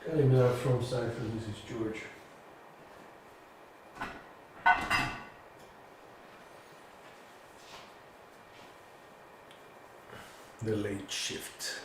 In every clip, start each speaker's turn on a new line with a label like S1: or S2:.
S1: Kalimera from Cypher, this is George. The late shift.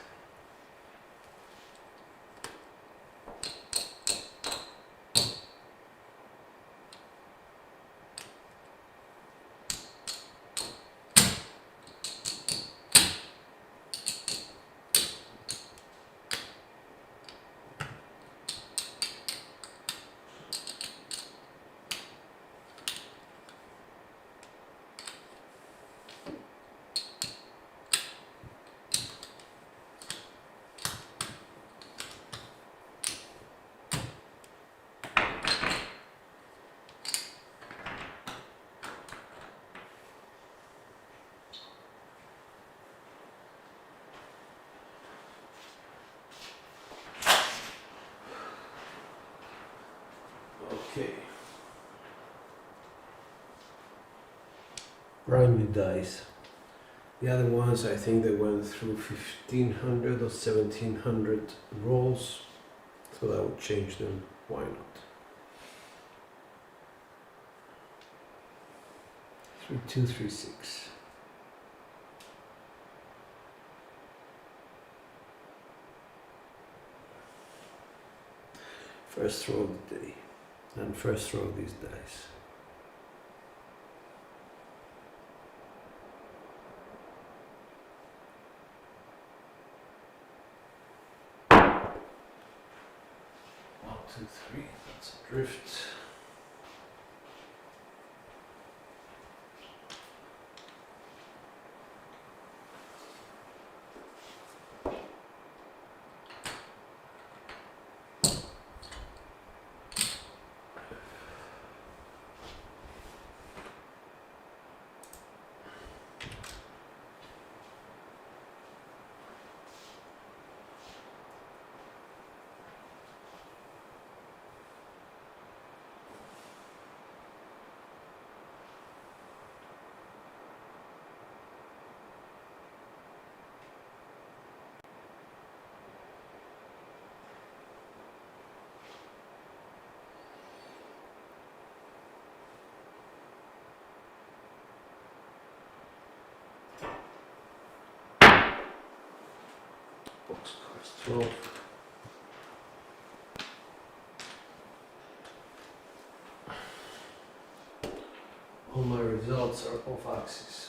S1: Okay. Grimy dice. The other ones, I think they went through 1500 or 1700 rolls, so I would change them. Why not? 3236. First throw of the day, and first throw of these dice. One, two, three. That's a drift. Box cards 12. All my results are off axis.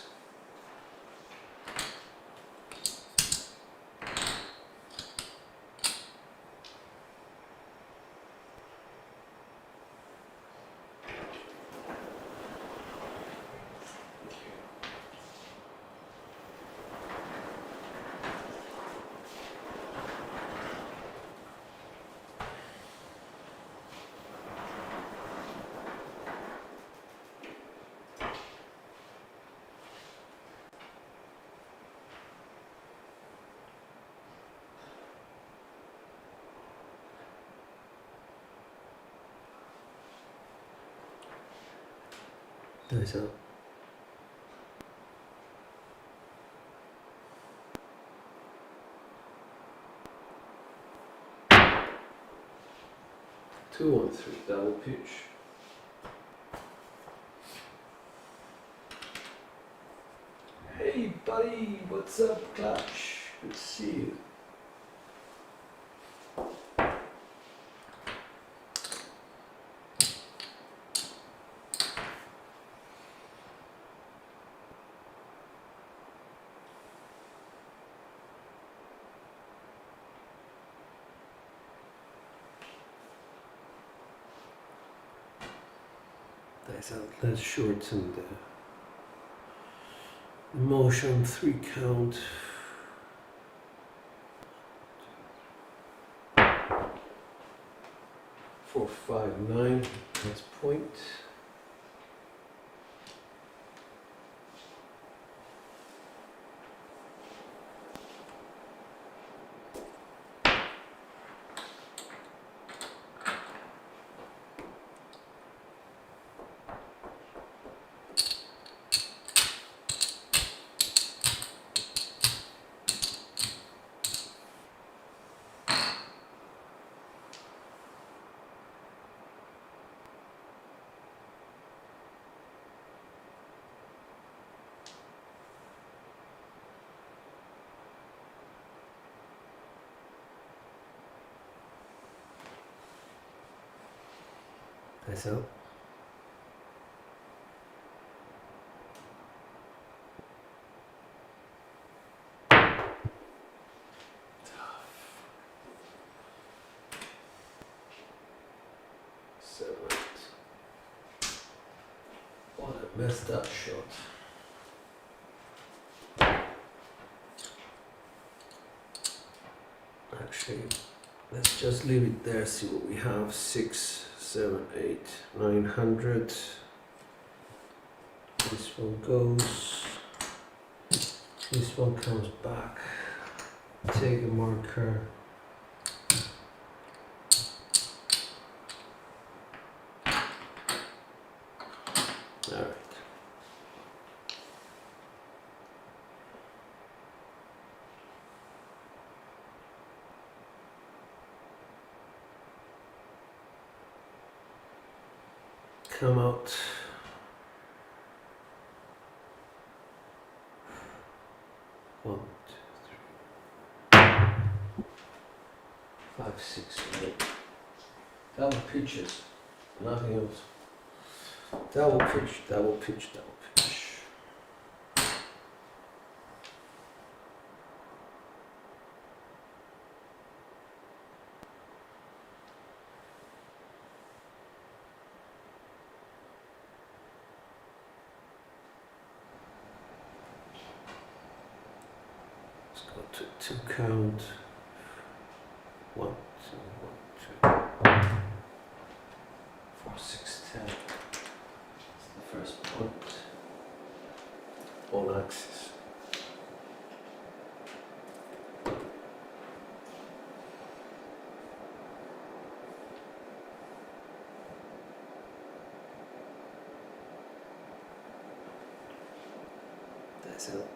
S1: Dice out. Two, 1, 3, double pitch. Hey buddy, what's up, Clutch? Good to see you. Dice out, let's shorten the motion, 3 count. 4, 5, 9, that's point. That's all. What a messed up shot. Actually, let's just leave it there, see what we have. 6, 7, 8, 900. This one goes. This one comes back. Take a marker. Alright. Come out. One, 2, 3, 5, 6, 8. Double pitches, nothing else. Double pitch, double pitch, double pitch. Let's go to 2 count. 1, 2, 1, 2, 4, 6, 10. That's the first point. On axis. That's it.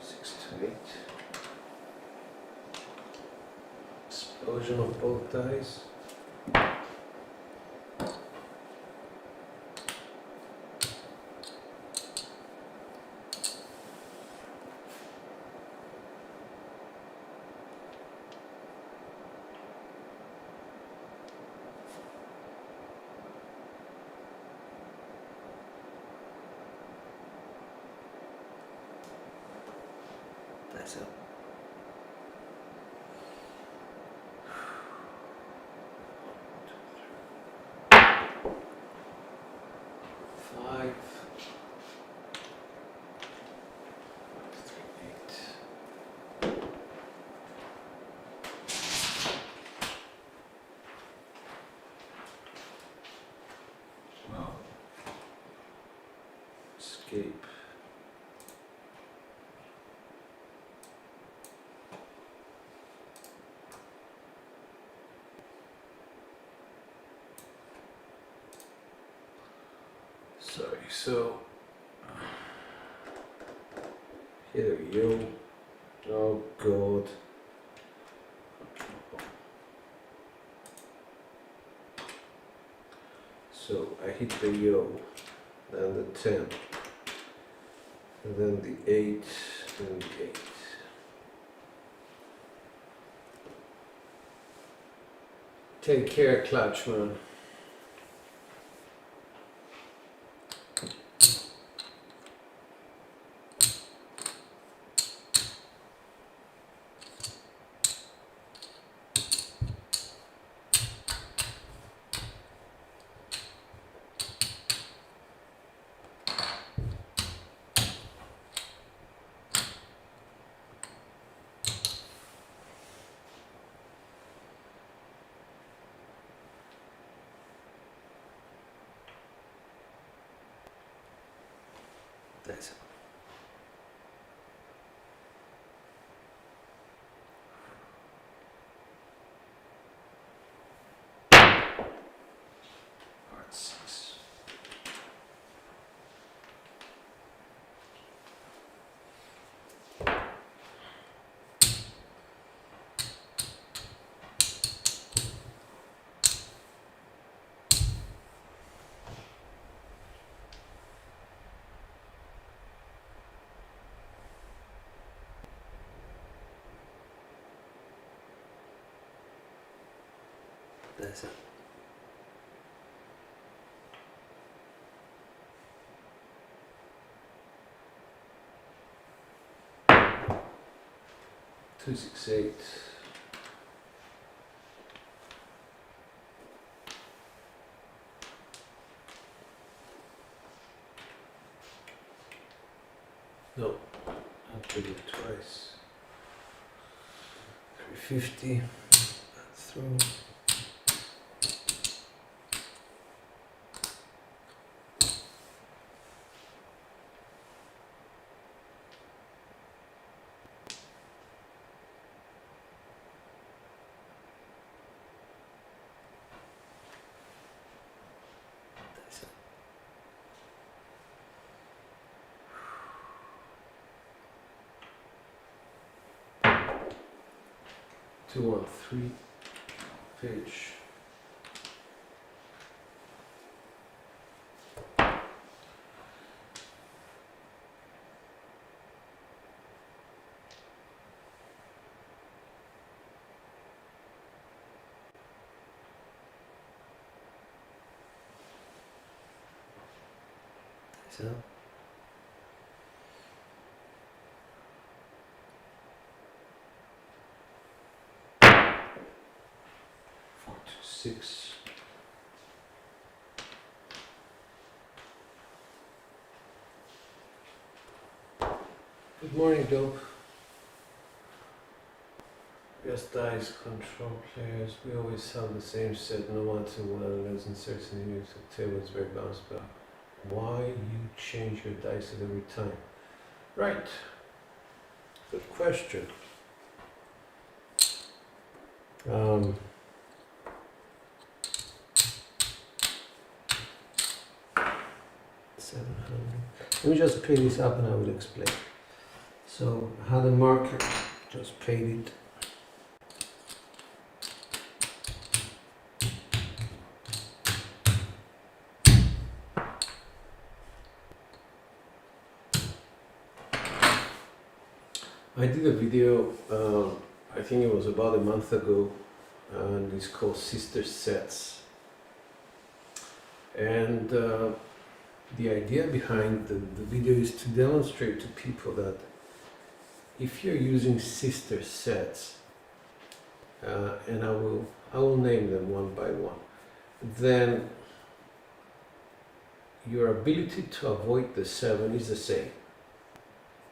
S1: 6 to 8. Explosion of both dice. That's it. Five, 3, 8. Wow. Escape. Sorry, so here we go. Oh God. So I hit the yo, then the 10, and then the 8, and the 8. Take care, clutch man. That's it. Part 6. That's it. Two, 6, 8. No, I'll put it twice. 350. That's through. That's it. 213 page. So 4 to 6. Good morning, Dope. Yes, dice control players. We always have the same set, no matter what, unless in certain units of table is very bounced back. Why you change your dice at every time? Right. Good question. 700. Let me just pay this up and I will explain. So I had a marker, just paid it. I did a video, I think it was about a month ago, and it's called Sister Sets. And the idea behind the video is to demonstrate to people that if you're using sister sets, and I will name them one by one, then your ability to avoid the 7 is the same.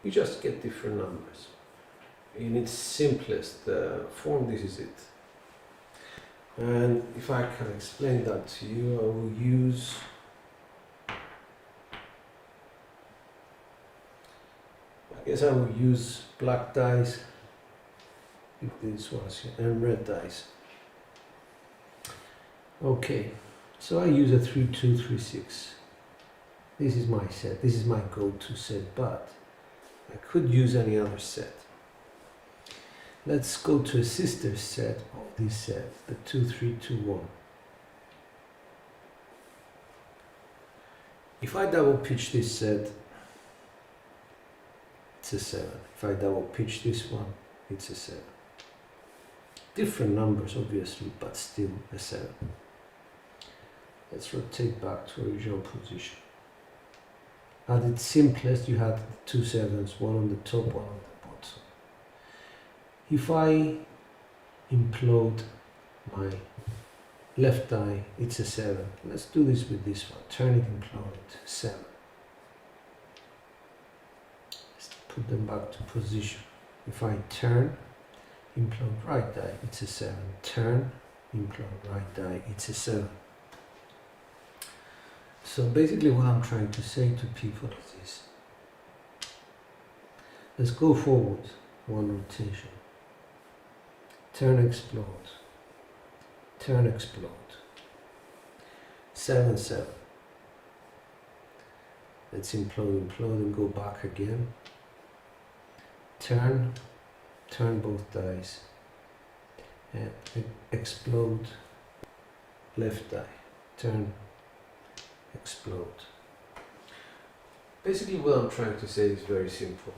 S1: You just get different numbers. In its simplest form, this is it. And if I can explain that to you, I will use I will use black dice, if this was here, and red dice. Okay, so I use a 3, 2, 3, 6. This is my set. This is my go-to set, but I could use any other set. Let's go to a sister set of this set, the 2, 3, 2, 1. If I double pitch this set, it's a 7. If I double pitch this one, it's a 7. Different numbers obviously, but still a 7. Let's rotate back to original position. At its simplest, you had 2 7s, one on the top, one on the bottom. If I implode my left die, it's a 7. Let's do this with this one. Turn it, implode it, 7. Let's put them back to position. If I turn, implode right die, it's a 7. Turn, implode right die, it's a 7. So basically what I'm trying to say to people is this. Let's go forward, one rotation. Turn, explode. Turn, explode. 7, 7. Let's implode, implode, and go back again. Turn, turn both dice. And explode, left die. Turn, explode. Basically what I'm trying to say is very simple.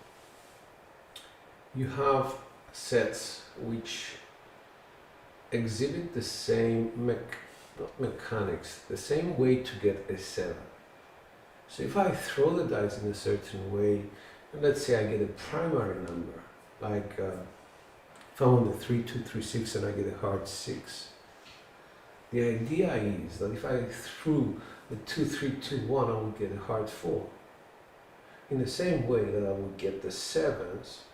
S1: You have sets which exhibit the same not mechanics, the same way to get a 7. So if I throw the dice in a certain way, and let's say I get a primary number, like if I want a 3, 2, 3, 6 and I get a hard 6, the idea is that if I threw the 2, 3, 2, 1, I would get a hard 4. In the same way that I would get the 7s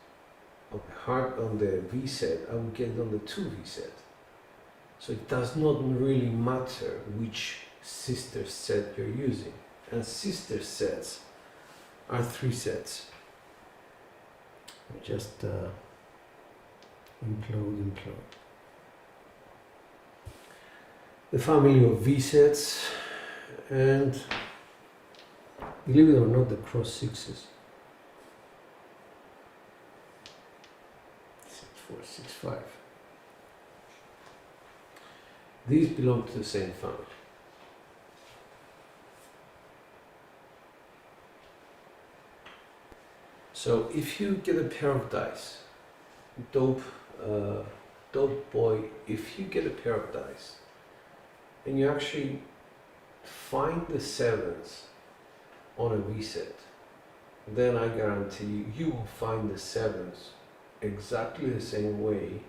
S1: on the V set, I would get it on the 2 V set. So it does not really matter which sister set you're using. And sister sets are 3 sets. Just implode. The family of V sets, and believe it or not, the cross 6s. 6, 4, 6, 5. These belong to the same family. So if you get a pair of dice, dope boy, if you get a pair of dice and you actually find the 7s on a V set, then I guarantee you, you will find the 7s exactly the same way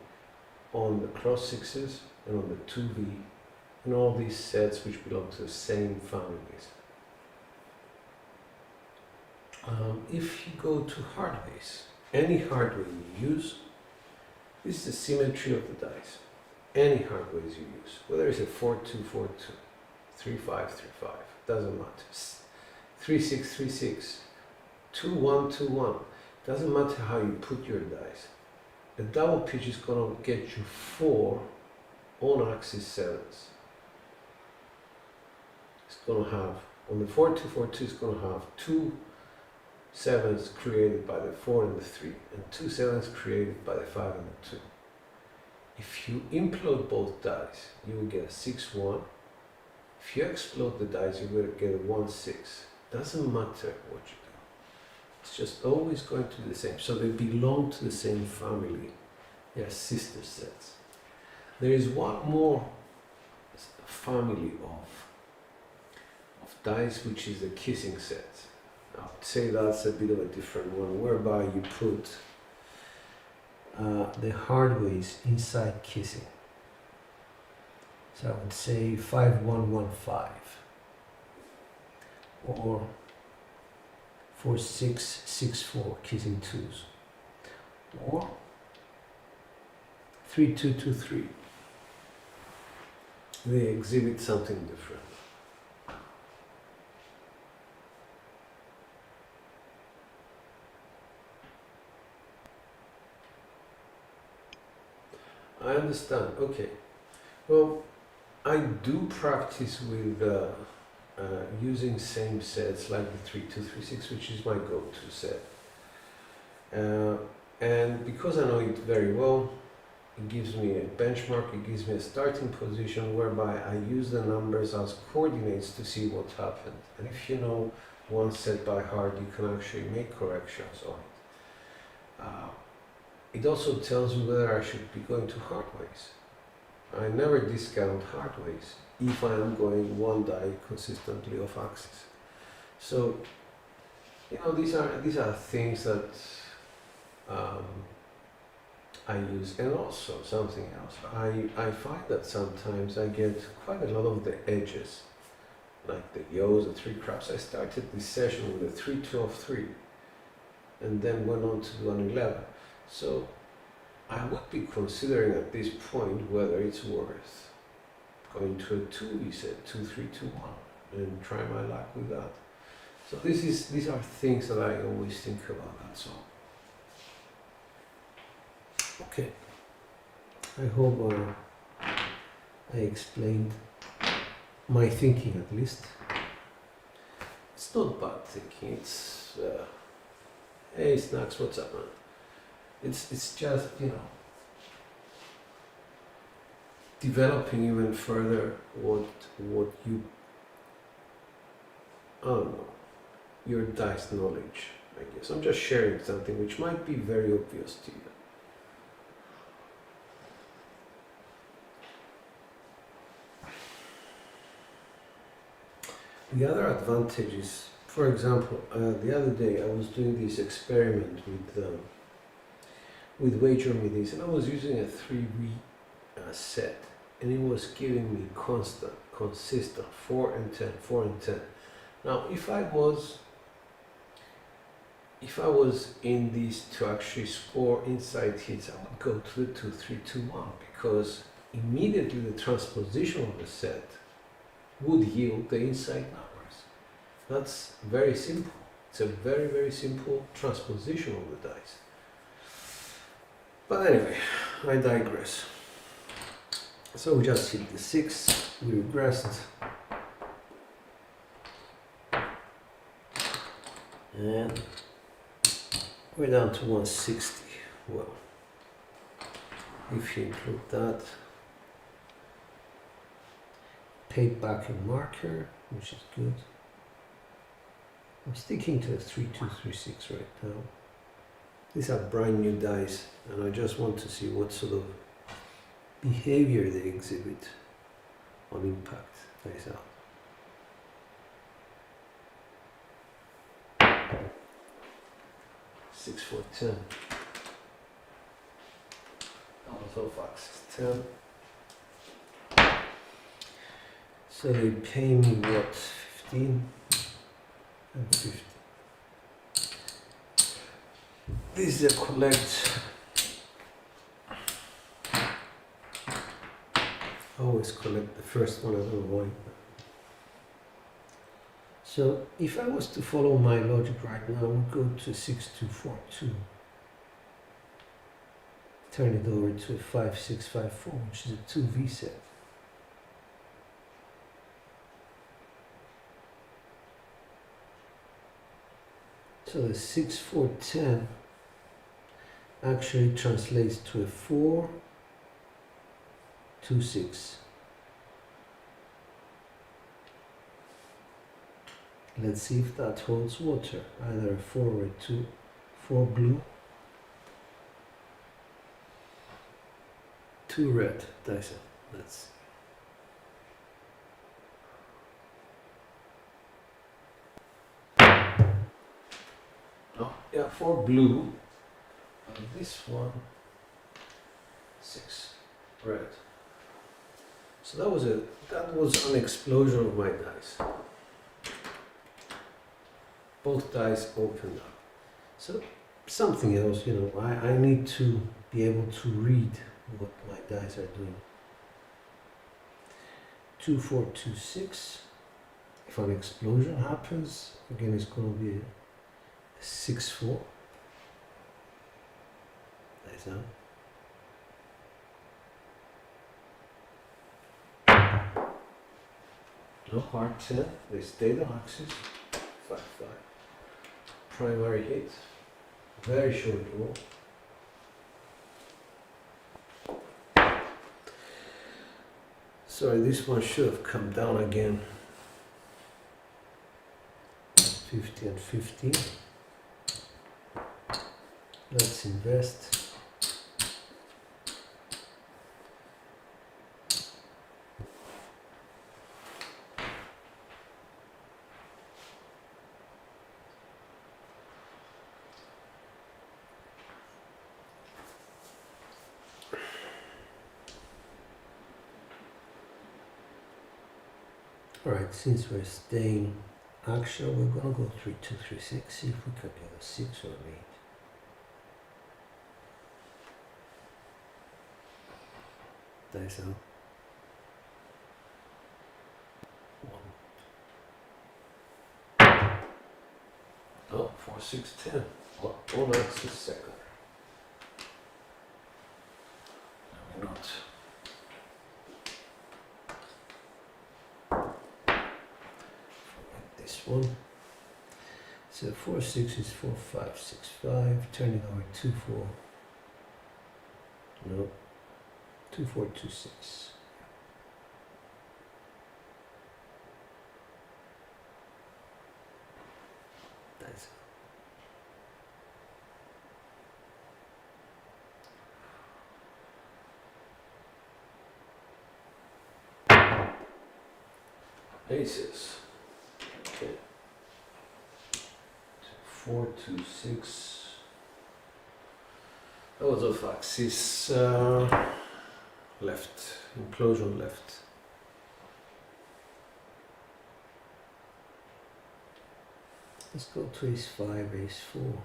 S1: on the cross 6s and on the 2V and all these sets which belong to the same families. If you go to hardways, any hardware you use, this is the symmetry of the dice. Any hardways you use, whether it's a 4-2, 4-2, 3-5, 3-5, doesn't matter. 3-6, 3-6, 2-1, 2-1, doesn't matter how you put your dice. The double pitch is going to get you 4 on-axis 7s. It's going to have, on the 4-2, 4-2, it's going to have 2 7s created by the 4 and the 3, and 2 7s created by the 5 and the 2. If you implode both dice, you will get a 6-1. If you explode the dice, you will get a 1-6. Doesn't matter what you do. It's just always going to be the same. So they belong to the same family. They are sister sets. There is one more family of dice, which is the kissing set. I would say that's a bit of a different one, whereby you put the hardways inside kissing. So I would say 5-1-1-5 or 4-6-6-4 kissing 2s, or 3-2-2-3. They exhibit something different. I understand. Okay. Well, I do practice with using same sets like the 3-2-3-6, which is my go-to set. And because I know it very well, it gives me a benchmark, it gives me a starting position whereby I use the numbers as coordinates to see what happened. And if you know one set by heart, you can actually make corrections on it. It also tells me whether I should be going to hardways. I never discount hardways if I am going one die consistently off axis. So, you know, these are things that I use. And also something else, I find that sometimes I get quite a lot of the edges, like the yos, the 3 craps. I started this session with a 3-12-3 and then went on to do an 11. So I would be considering at this point whether it's worth going to a 2V set, 2-3-2-1, and try my luck with that. So these are things that I always think about, that's all. Okay, I hope I explained my thinking at least. It's not bad thinking, it's hey Snacks, what's up, man? It's just, you know, developing even further what you, I don't know, your dice knowledge, I guess. I'm just sharing something which might be very obvious to you. The other advantage is, for example, the other day I was doing this experiment with wager with this, and I was using a 3V set, and it was giving me consistent 4 and 10, 4 and 10. Now, if I was in these to actually score inside hits, I would go to the 2, 3, 2, 1, because immediately the transposition of the set would yield the inside numbers. That's very simple. It's a very, very simple transposition of the dice. But anyway, I digress. So we just hit the 6, we regressed, and we're down to 160. Well, if you include that, paid back in marker, which is good. I'm sticking to a 3236 right now. These are brand new dice, and I just want to see what sort of behavior they exhibit on impact. Dice out. Six, 4, 10. Also fox 10. So they pay me what, 15 and 50. This is a collect. I always collect the first one, I don't know why. So if I was to follow my logic right now, I would go to 6242. Turn it over to a 5654, which is a 2V set. So the 6, 4, 10 actually translates to a 4, 2, 6. Let's see if that holds water. Either a 4 or a 2. 4 blue, 2 red. Dice up. Let's see. Oh, yeah, 4 blue. And this one, 6 red. So that was an explosion of my dice. Both dice opened up. So something else, I need to be able to read what my dice are doing. 2, 4, 2, 6. If an explosion happens, again it's going to be a 6, 4. Dice out. No hard 10. They stay the axis. 5, 5. Primary hit, very short roll. Sorry, this one should have come down again. 50 and 50. Let's invest. Alright, since we're staying actual, we're gonna go 3, 2, 3, 6, see if we can get a 6 or an 8. Dice out. 1. Oh, 4, 6, 10. Well, all axis second. No, we're not. One. So 4, 6 is 4, 5, 6, 5. Turn it over 2, 4. No. 2, 4, 2, 6. That's it. Aces. 4 to 6. That was off axis. Left. Implosion left. Let's go to ace5, ace4.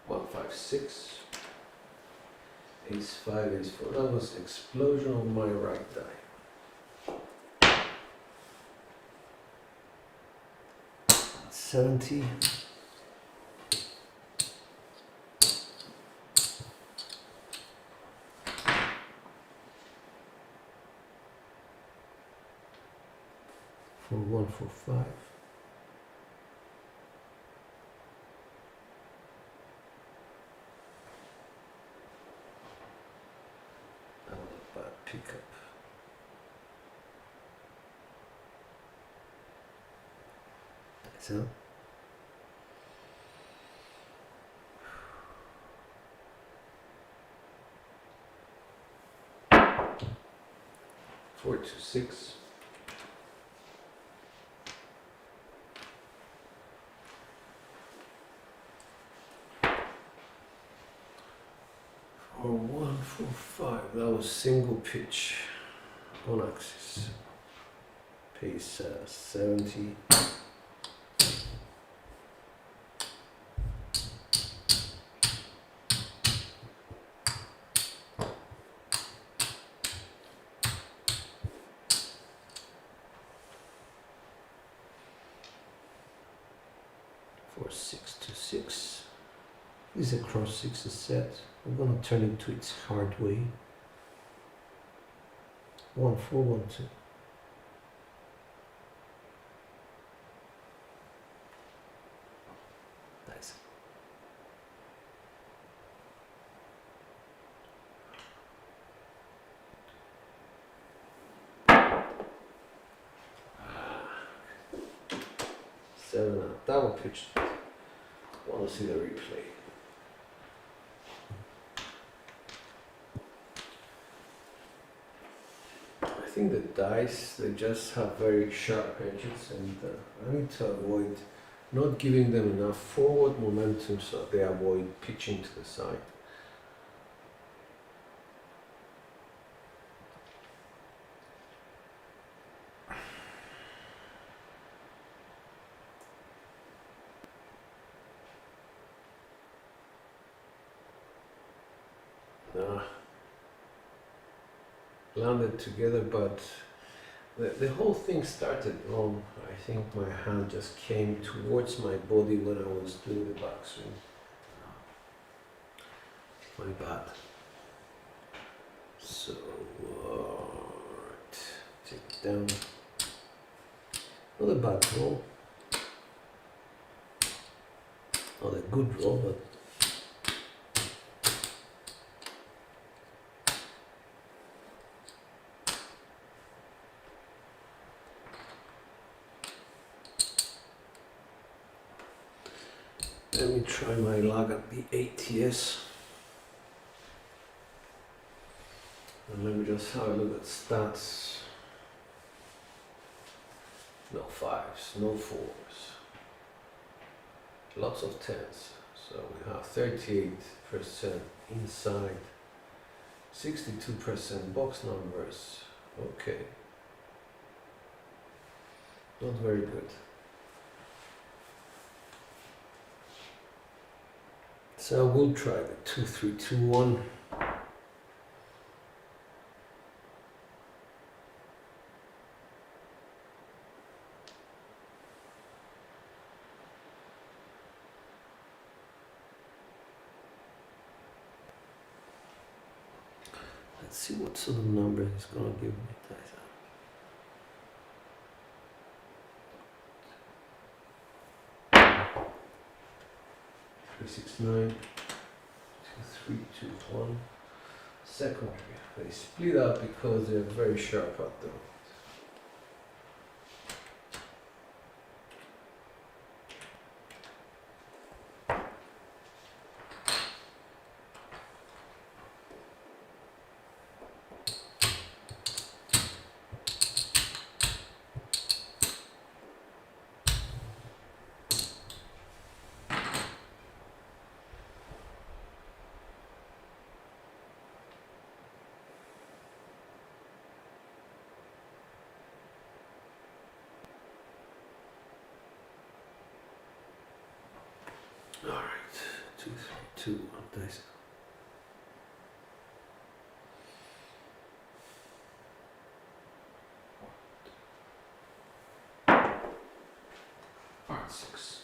S1: One, 5, 6. Ace5, ace4. That was explosion on my right die. 70. For 1, 4, 5. That was a bad pickup. So. Four to 6. Or 1, 4, 5. That was single pitch on axis. Pace 70. For 6 to 6. This is a cross 6 set. I'm gonna turn it to its hard way. 1, 4, 1, 2. Nice. Seven out. Double pitch. Want to see the replay. I think the dice, they just have very sharp edges, and I need to avoid not giving them enough forward momentum so they avoid pitching to the side. Landed together, but the whole thing started wrong. I think my hand just came towards my body when I was doing the backswing. My bad. So, take it down. Not a bad roll. Not a good roll, but let me try my luck at the ATS. And let me just have a look at stats. No 5s, no 4s. Lots of 10s. So we have 38% inside, 62% box numbers. Okay. Not very good. So we'll try the 2, 3, 2, 1. Let's see what sort of number he's gonna give me. 369, 2, 3, 2, 1. Secondary. They split up because they're very sharp at the moment. Alright, 2, 3, 2, 1 dice. Alright, 6.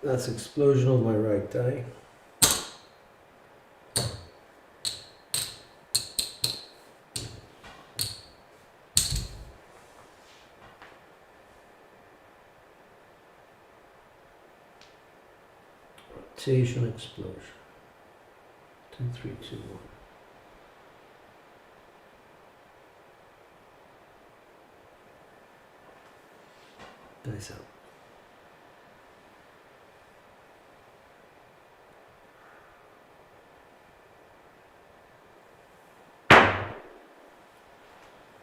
S1: That's explosion on my right die. Rotation explosion. 2, 3, 2, 1. Dice out.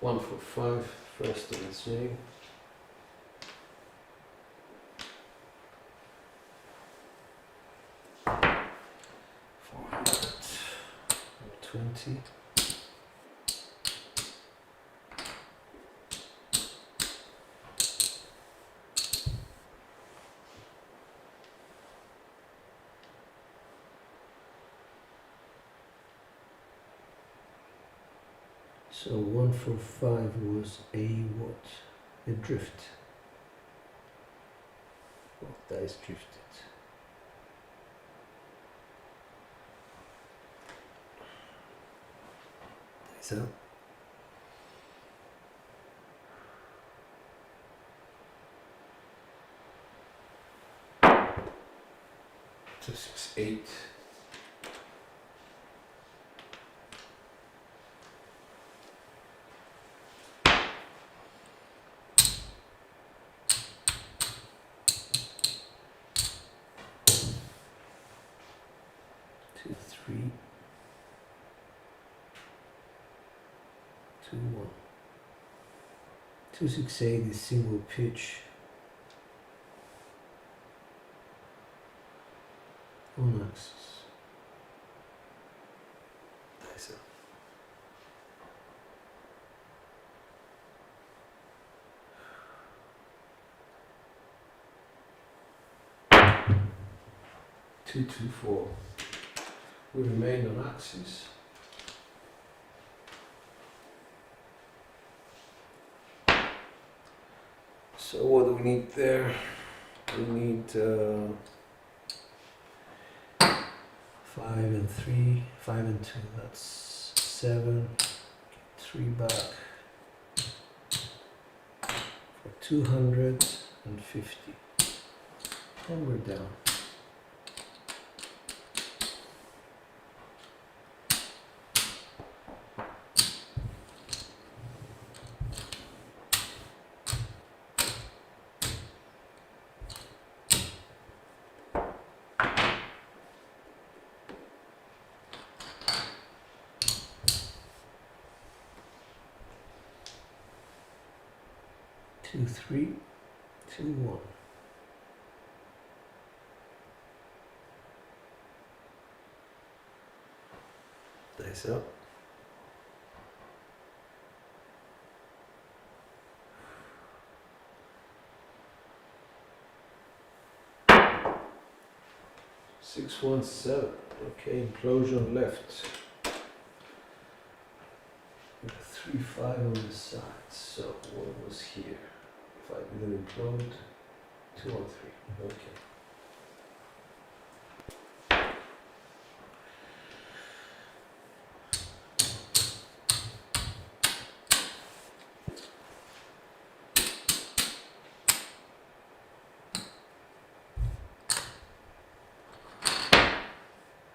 S1: One for 5, first in the swing. 20. So 1 for 5 was a what? A drift. Well, dice drifted. Dice out. So 6, 8. 2, 3, 2, 1. 2, 6, 8 is single pitch. On axis. Dice out. Two, 2, 4. We remain on axis. So what do we need there? We need 5 and 3, 5 and 2, that's 7, 3 back for 250, and we're down. Two, 3, 2, 1. Dice up. Six, 1, 7. Okay, implosion left. With a 3, 5 on the side. So what was here? If I didn't implode, 2 or 3. Okay.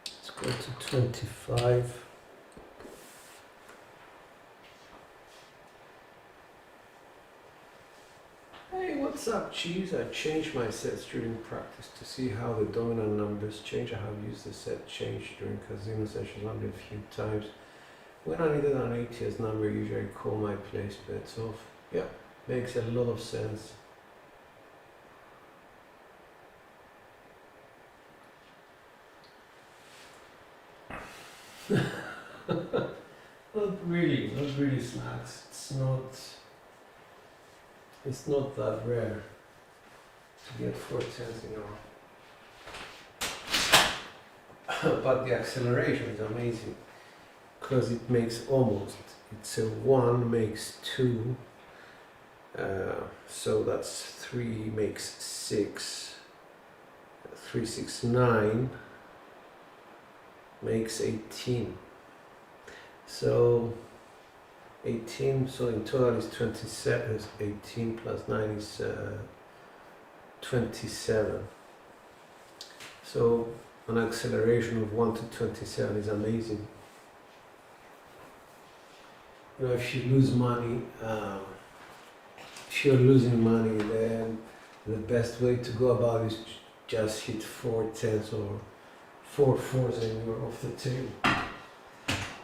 S1: Let's go to 25. What's up, Cheese? I changed my sets during practice to see how the dominant numbers change. I have used the set change during casino sessions only a few times. When I needed an 80th number, usually I call my place bets off. Yeah, makes a lot of sense. Not really, not really slacks. It's not that rare to get 4/10 in R. But the acceleration is amazing because it makes almost, it's a 1 makes 2, so that's 3 makes 6, 3, 6, 9 makes 18. So 18, so in total is 27, 18 plus 9 is 27. So an acceleration of 1 to 27 is amazing. You know, if you lose money, if you're losing money, then the best way to go about is just hit 4/10 or 4/4 and you're off the table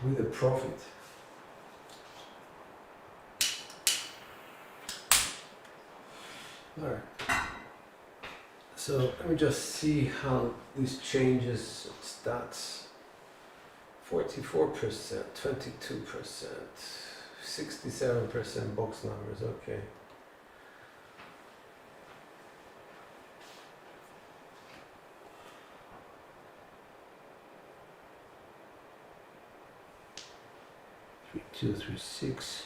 S1: with a profit. Alright, so let me just see how this changes stats. 44%, 22%, 67% box numbers, okay. Three, 2, 3, 6.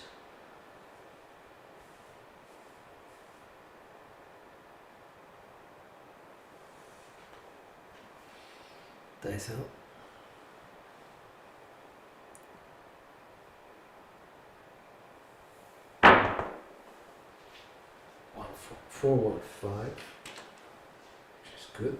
S1: Dice out. 4, 1, 5, which is good.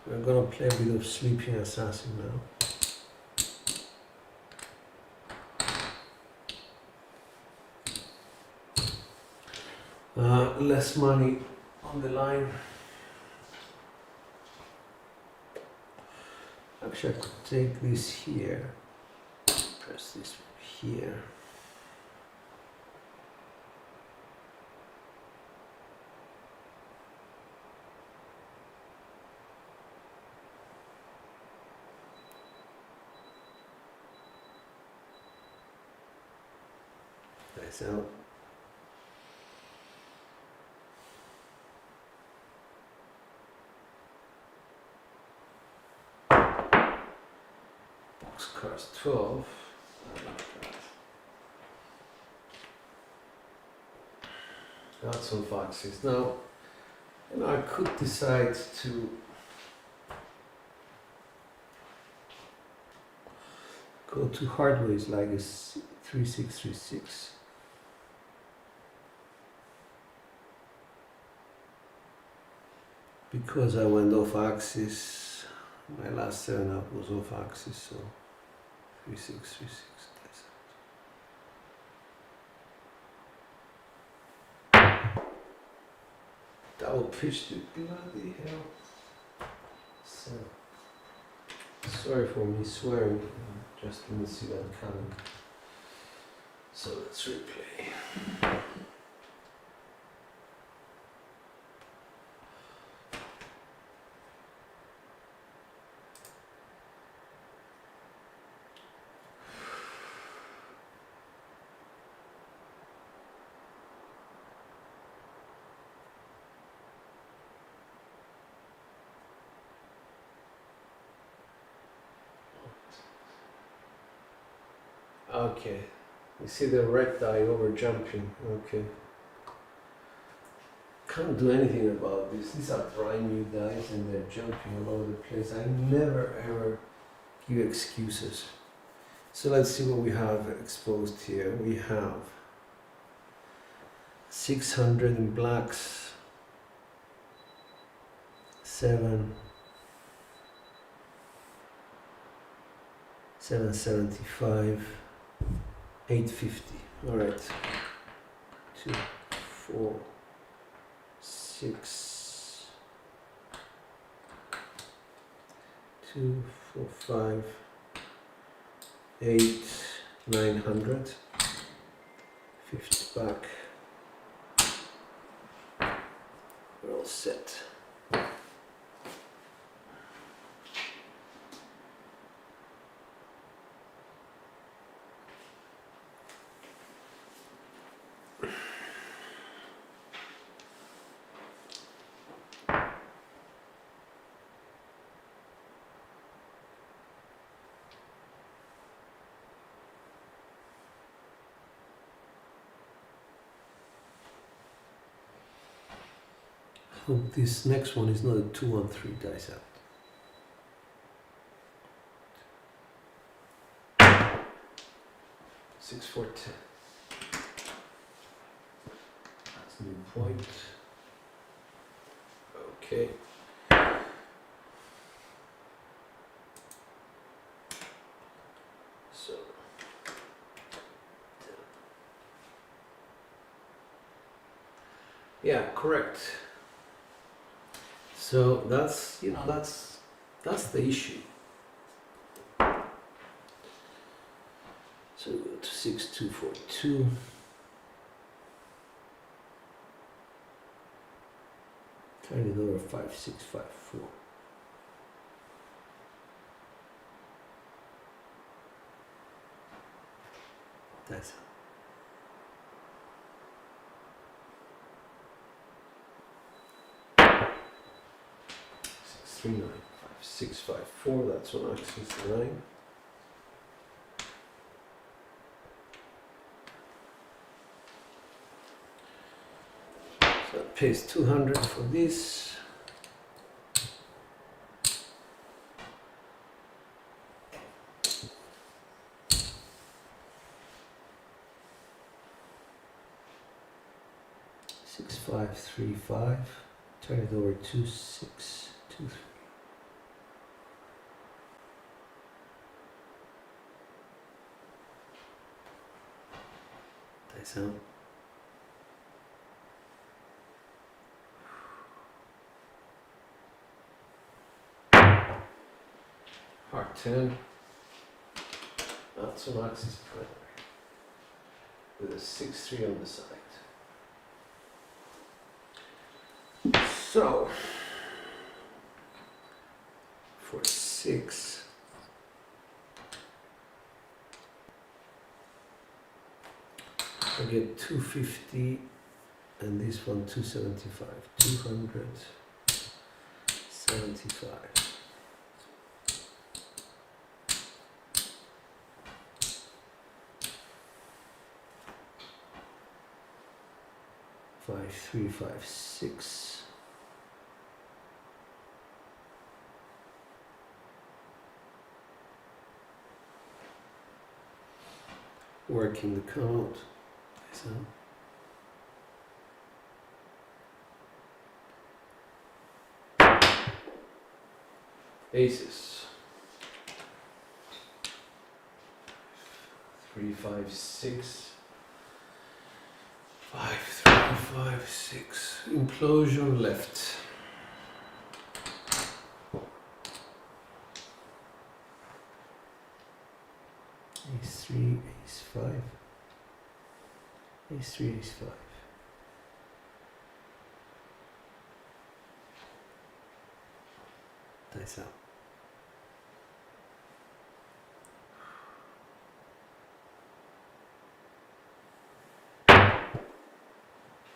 S1: We're gonna play a bit of Sleeping Assassin now. Less money on the line. Actually, I could take this here, press this here. Nice out. Boxcars 12. Got some foxes. Now, you know, I could decide to go to hardways like a 3636. Because I went off axis, my last 7-up was off axis, so 3636. Double pitched it, bloody hell. So, sorry for me swearing, just didn't see that coming. So let's replay. Okay, you see the red die over jumping. Okay, can't do anything about this. These are brand new dies and they're jumping all over the place. I never ever give excuses. So let's see what we have exposed here. We have 600 in blacks, 7, 775. 850. All right. 2, 4, 6, 2, 4, 5, 8, 900, 50 back. We're all set. Hope this next one is not a 2-1-3 dice out. 6, 4, 10. That's new point. Okay. So. Yeah, correct. So that's, you know, that's the issue. So we go to 6, 2, 4, 2. Turn it over 5, 6, 5, 4. That's it. 3, 9, 5, 6, 5, 4. That's on axis 9. So that pays 200 for this. Six, 5, 3, 5. Turn it over 2, 6, 2, 3. Dice out. Heart 10. That's an axis primary. With a 6, 3 on the side. So, for 6, I get 250, and this one 275. 275. 5, 3, 5, 6. Working the count. So. Aces. 3, 5, 6. 5, 3, 5, 6. Implosion left. Ace 3, Ace 5. Ace 3, Ace 5. Dice out.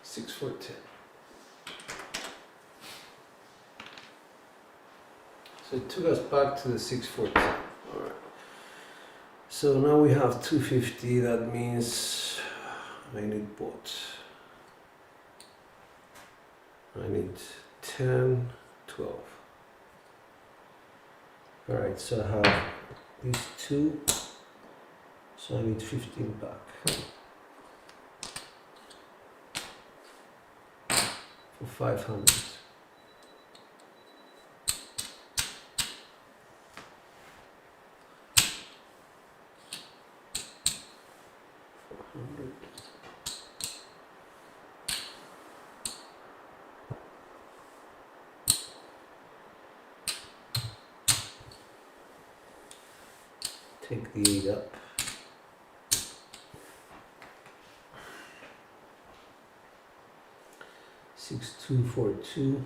S1: Six, 4, 10. So it took us back to the 6, 4, 10. All right. So now we have 250. That means I need what? I need 10, 12. All right. So I have these two. So I need 15 back. For 500. Take the 8 up. 6242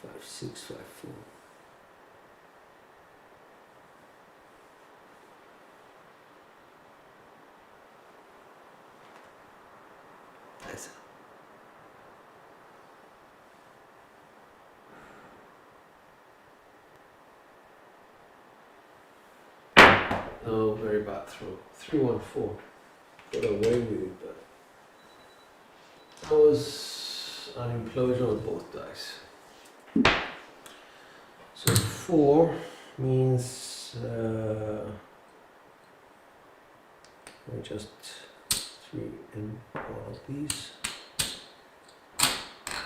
S1: 5654. That's it. Oh, very bad throw. 314. Got away with it, but that was an implosion on both dice. So 4 means I just 3 and all of these,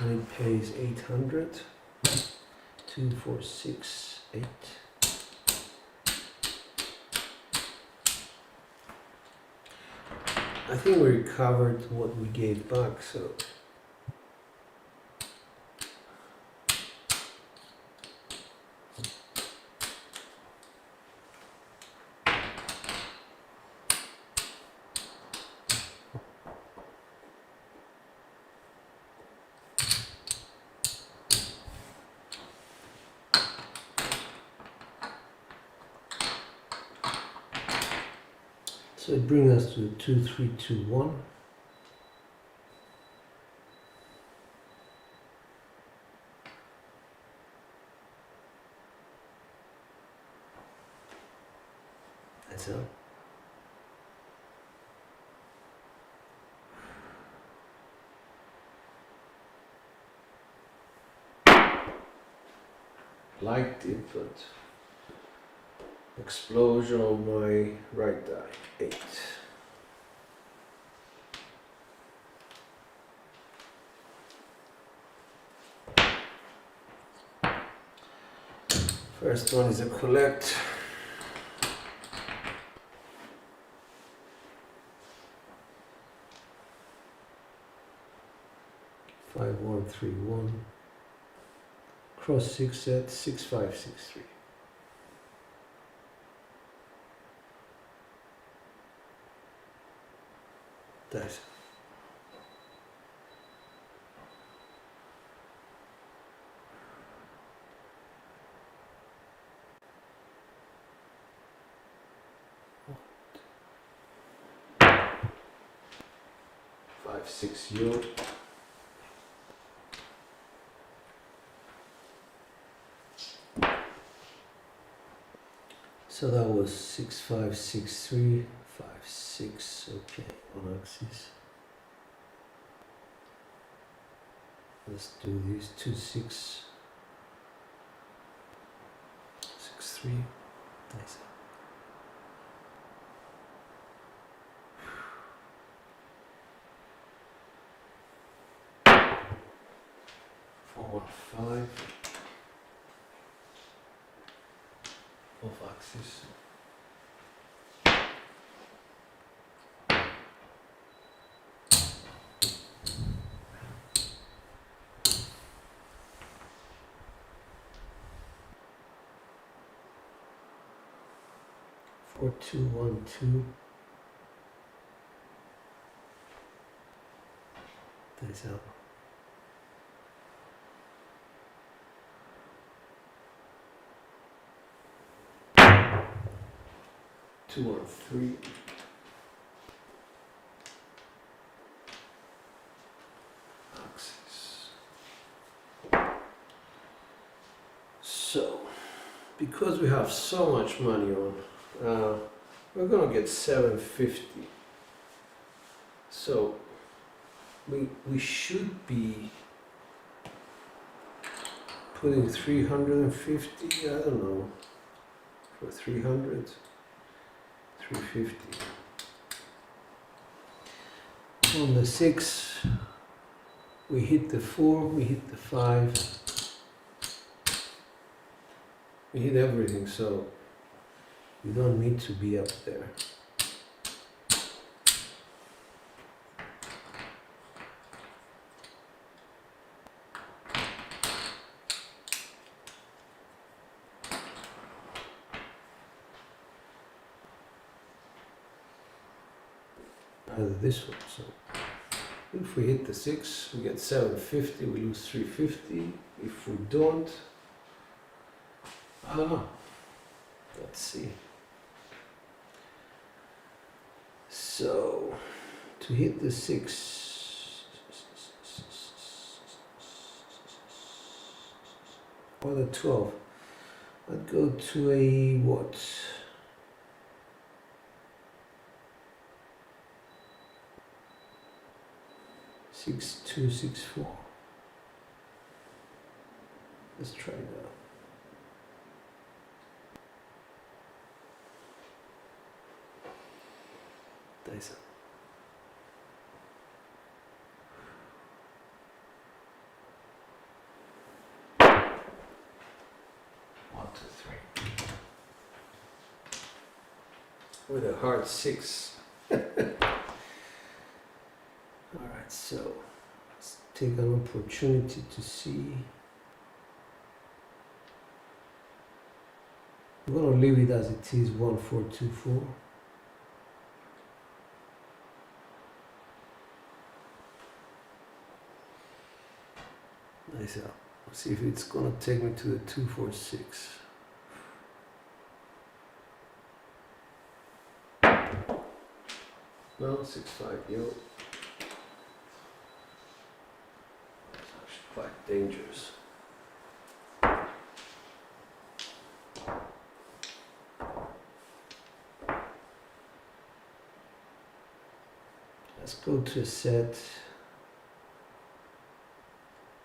S1: and it pays 800. 2, 4, 6, 8. I think we recovered what we gave back, so it brings us to 2, 3, 2, 1. That's all. Liked it, but explosion on my right die. 8. First one is a collect. Five, 1, 3, 1. Cross 6 set, 6, 5, 6, 3. Dice. Five, 6, euro. So that was 6, 5, 6, 3, 5, 6. Okay, on axis. Let's do these 2, 6, 6, 3. Nice. 4, 5. Off axis. Four, 2, 1, 2. Dice out. Two or 3. Axis. So, because we have so much money on, we're gonna get 750. So we should be putting 350. I don't know, for 300. 350. On the 6, we hit the 4, we hit the 5, we hit everything, so you don't need to be up there. Either this one, so If we hit the 6, we get 750, we lose 350. If we don't, I don't know. Let's see. So, to hit the 6, or the 12, I'd go to a what? 6264. Let's try that. Nice. One, two, three. With a hard 6. Alright, so let's take an opportunity to see. I'm going to leave it as it is, 1424. Nice out. Let's see if it's going to take me to the 246. No, 6.5 yield. It's actually quite dangerous. Let's go to a set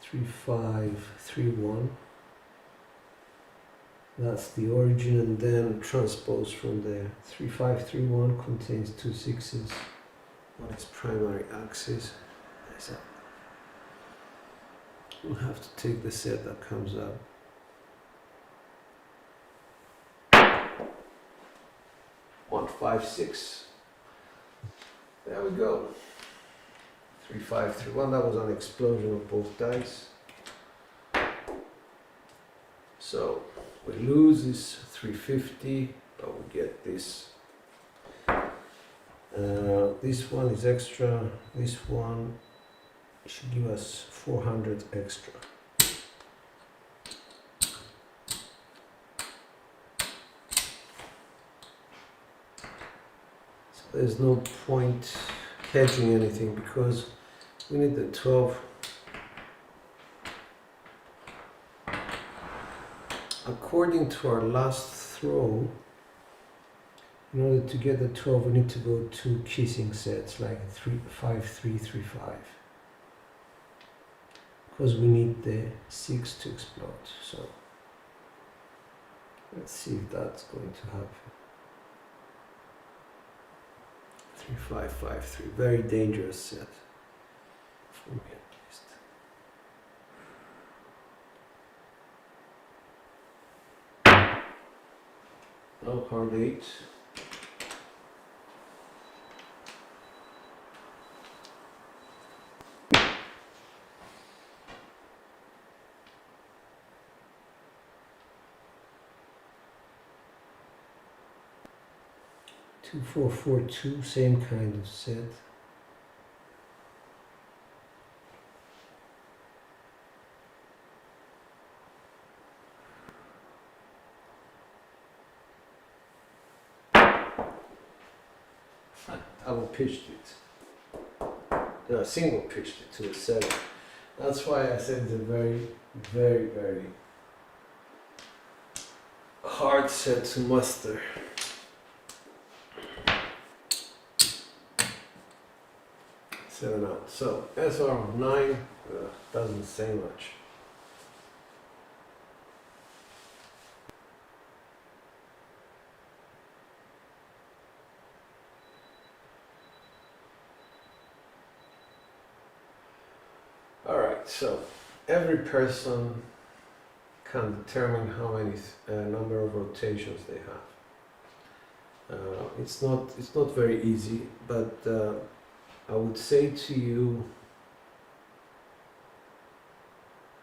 S1: 3531. That's the origin, and then transpose from there. 3531 contains 2 6s on its primary axis. Nice up. We'll have to take the set that comes up. One, 5, 6. There we go. 3531. That was an explosion of both dice. So we lose this 350, but we get this. This one is extra. This one should give us 400 extra. So there's no point hedging anything because we need the 12. According to our last throw, in order to get the 12, we need to go 2 kissing sets, like 3, 5, 3, 3, 5. Because we need the 6 to explode. So let's see if that's going to happen. 3, 5, 5, 3. Very dangerous set for me at least. No, hard 8. Two, 4, 4, 2, same kind of set. Double pitched it. No, single pitched it to a 7. That's why I said it's a very, very, very hard set to muster. 7 out. So SOR of 9 doesn't say much. Alright, so every person can determine how many number of rotations they have. It's not very easy, but I would say to you,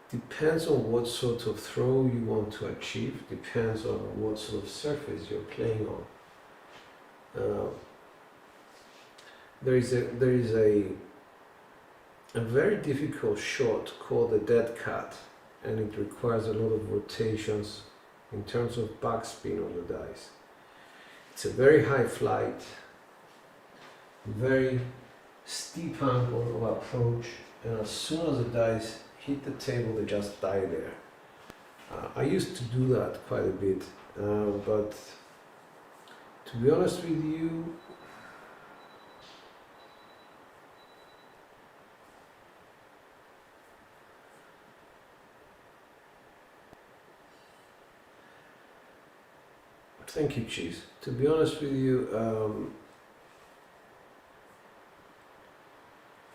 S1: depends on what sort of throw you want to achieve, depends on what sort of surface you're playing on. There is a a very difficult shot called the dead cat, and it requires a lot of rotations in terms of backspin on the dice. It's a very high flight, very steep angle of approach, and as soon as the dice hit the table, they just die there. I used to do that quite a bit, but to be honest with you, thank you, Cheese. To be honest with you,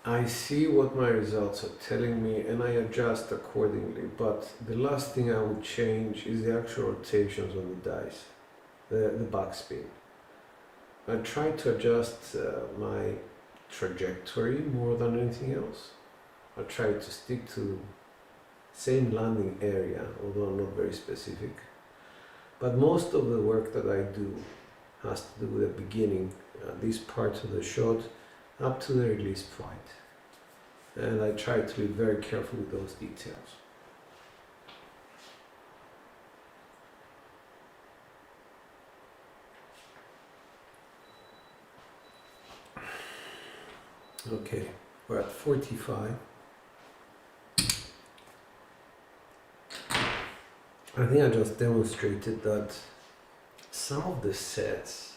S1: I see what my results are telling me and I adjust accordingly, but the last thing I would change is the actual rotations on the dice, the backspin. I try to adjust my trajectory more than anything else. I try to stick to same landing area, although I'm not very specific. But most of the work that I do has to do with the beginning, this part of the shot, up to the release point. And I try to be very careful with those details. Okay, we're at 45. I think I just demonstrated that some of the sets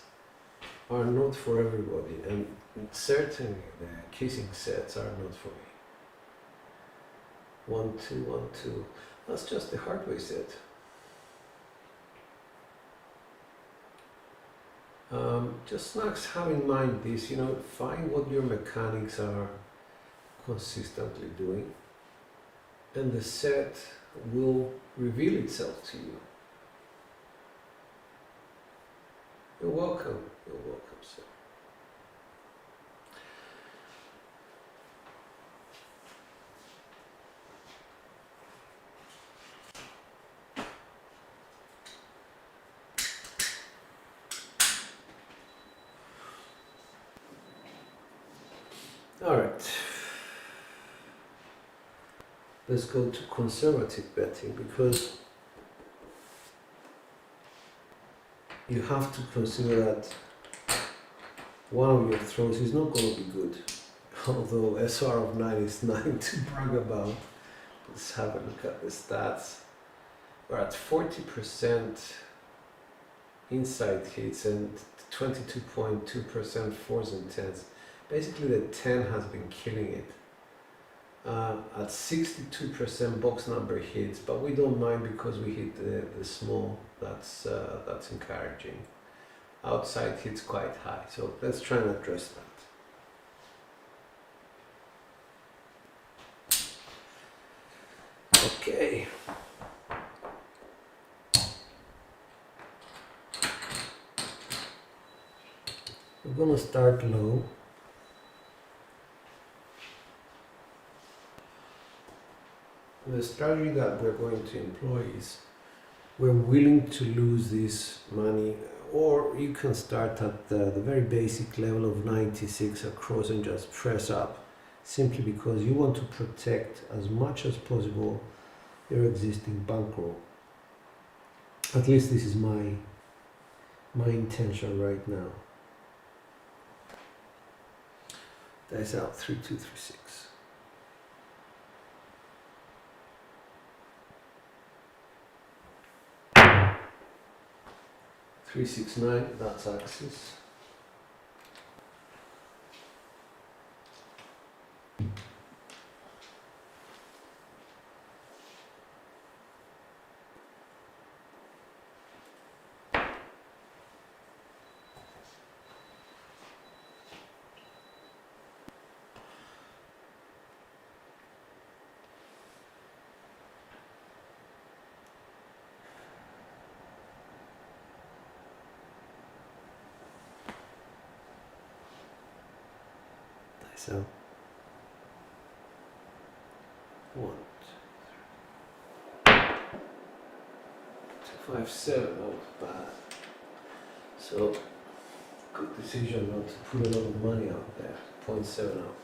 S1: are not for everybody, and certainly the kissing sets are not for me. 1, 2, 1, 2. That's just the hard way set. Just snacks, have in mind this, find what your mechanics are consistently doing, and the set will reveal itself to you. You're welcome. You're welcome, sir. All right. Let's go to conservative betting, because you have to consider that one of your throws is not going to be good. Although SOR of 9 is 9 to brag about. Let's have a look at the stats. We're at 40% inside hits and 22.2% 4s and 10s. Basically the 10 has been killing it. At 62% box number hits, but we don't mind because we hit the small. That's encouraging. Outside hits quite high, so let's try and address that. Okay. We're gonna start low. The strategy that we're going to employ is we're willing to lose this money, or you can start at the very basic level of 96 across and just press up, simply because you want to protect as much as possible your existing bankroll. At least this is my intention right now. Dice out 3, 2, 3, 6. 3, 6, 9, that's axis. So 1, 2, 5, 7, not bad. So good decision not to put a lot of money out there. 0.7 out.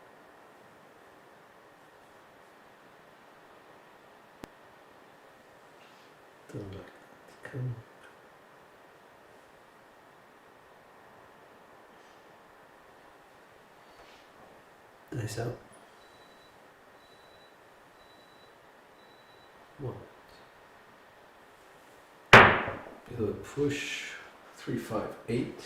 S1: Don't like that. Come. Dice out. 1. Below a push. 3, 5, 8.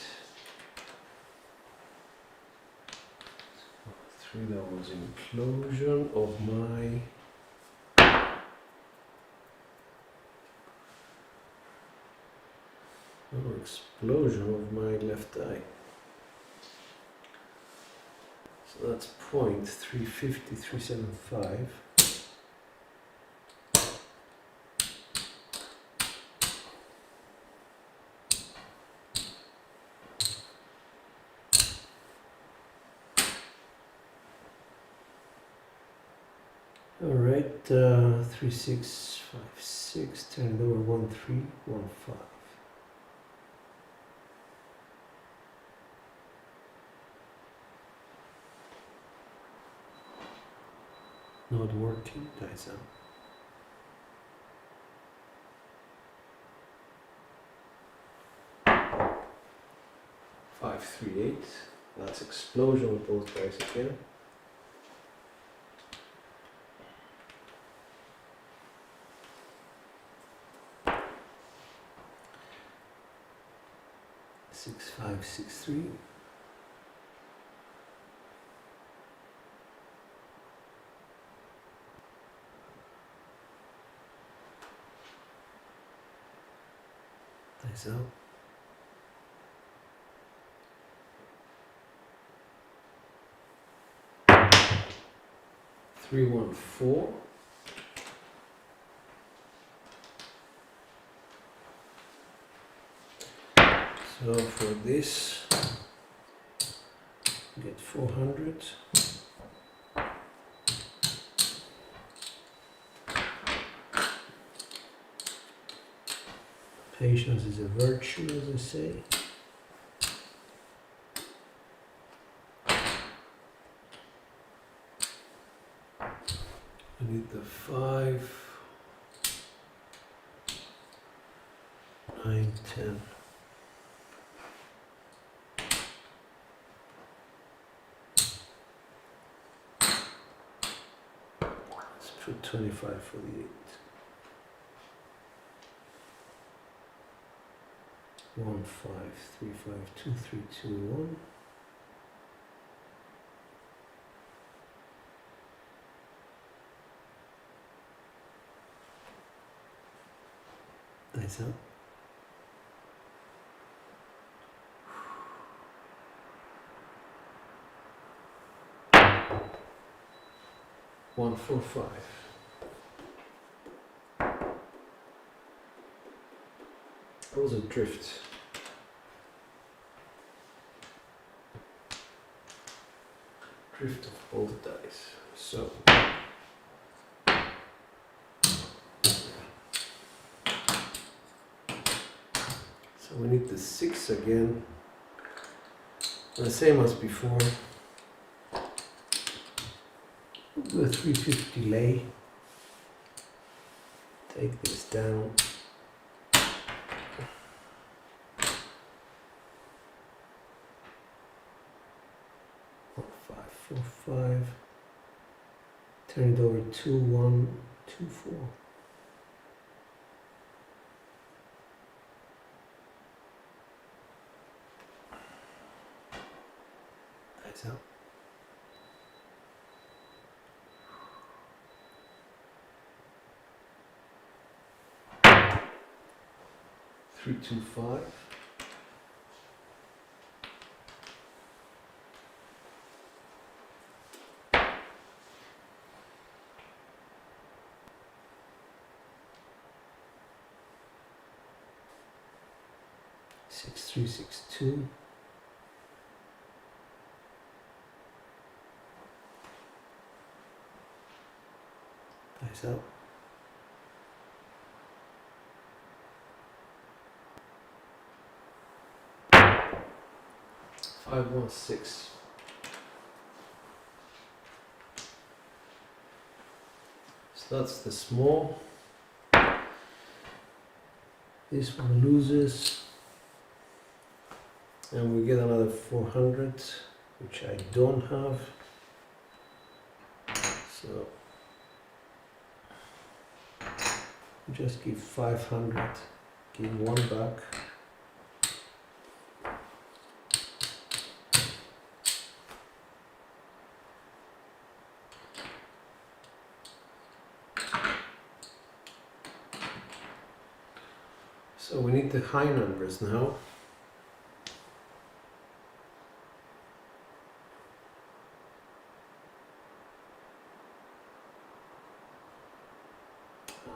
S1: 3 levels implosion of my explosion of my left eye. So that's point 350, 375. Alright, 3656, turn it over 1315. Not working, dies out. Five, 3, 8. That's explosion with both dice again. Six, 5, 6, 3. Dice out. 3, 1, 4. So for this, get 400. Patience is a virtue, as I say. I need the 5, 9, 10. Let's put 25 for the 8. 1, 5, 3, 5, 2, 3, 2, 1. Dice out. 1, 4, 5. That was a drift. Drift of all the dice. So we need the 6 again. The same as before. Do a 350 lay. Take this down. 4, 5. Turn it over 2, 1, 2, 4. Dice out. 3, 2, 5. 6, 3, 6, 2. Dice out. 5, 1, 6. So that's the small. This one loses, and we get another 400, which I don't have. So just give 500, give one back. So we need the high numbers now.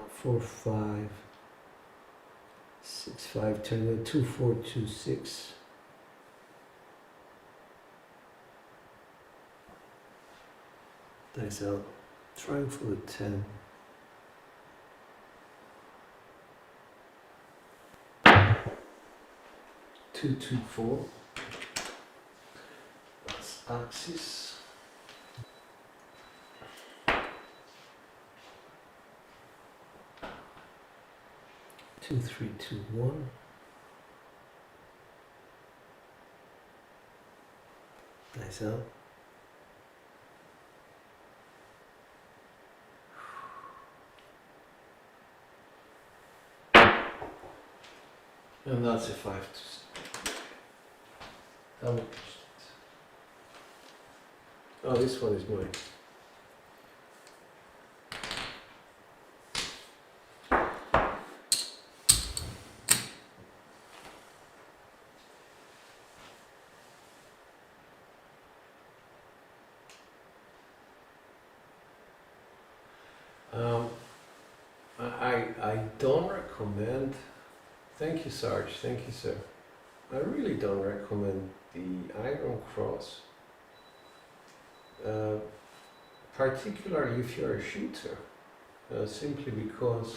S1: Four, 5, 6, 5, turn 2, 4, 2, 6. Nice out. Trying for the 10. 2, 2, 4. That's axis. 2, 3, 2, 1. Nice out. And that's a 5 to 6. Double pitched. Oh, this one is mine. I don't recommend. Thank you, Sarge. Thank you, sir. I really don't recommend the iron cross, particularly if you're a shooter, simply because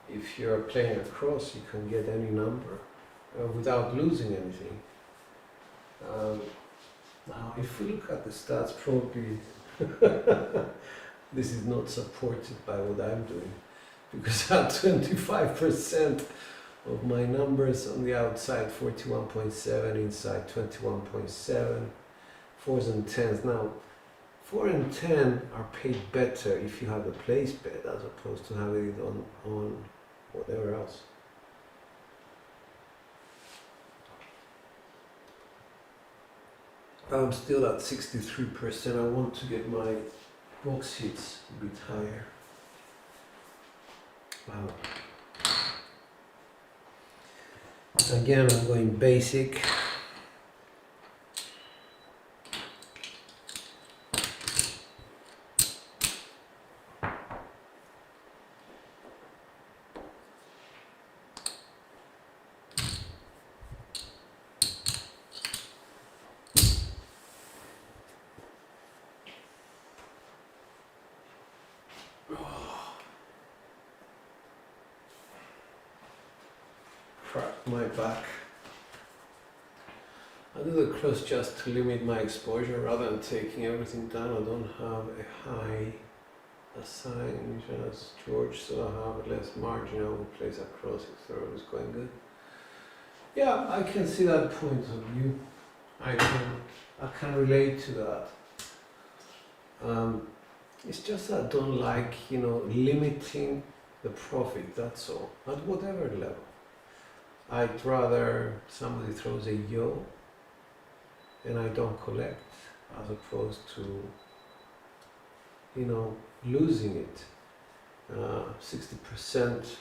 S1: if you're playing a cross, you can get any number without losing anything. Now, if we look at the stats, probably this is not supported by what I'm doing, because at 25% of my numbers on the outside, 41.7, inside 21.7, 4s and 10s. Now, 4 and 10 are paid better if you have a place bet as opposed to having it on whatever else. I'm still at 63%. I want to get my box hits a bit higher. Wow. Again, I'm going basic. Crack my back. I do the cross just to limit my exposure rather than taking everything down. I don't have a high assign as George, so I have less margin. I will place a cross if throw is going good. Yeah, I can see that point of view. I can relate to that. It's just that I don't like, limiting the profit, that's all, at whatever level. I'd rather somebody throws a yo and I don't collect, as opposed to, losing it. 60%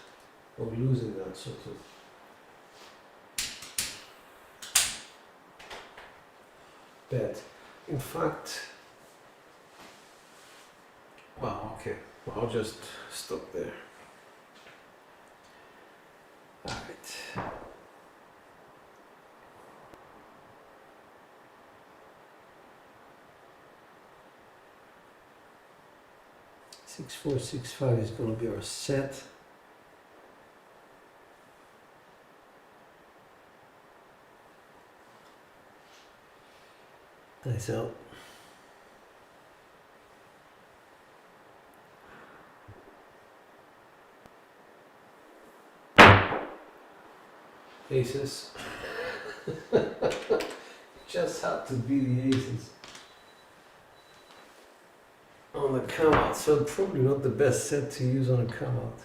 S1: of losing that sort of. Bet. In fact, well, okay, I'll just stop there. All right. Six, 4, 6, 5 is going to be our set. Nice out. Aces. Just had to be the aces. On the come out, so probably not the best set to use on a come out.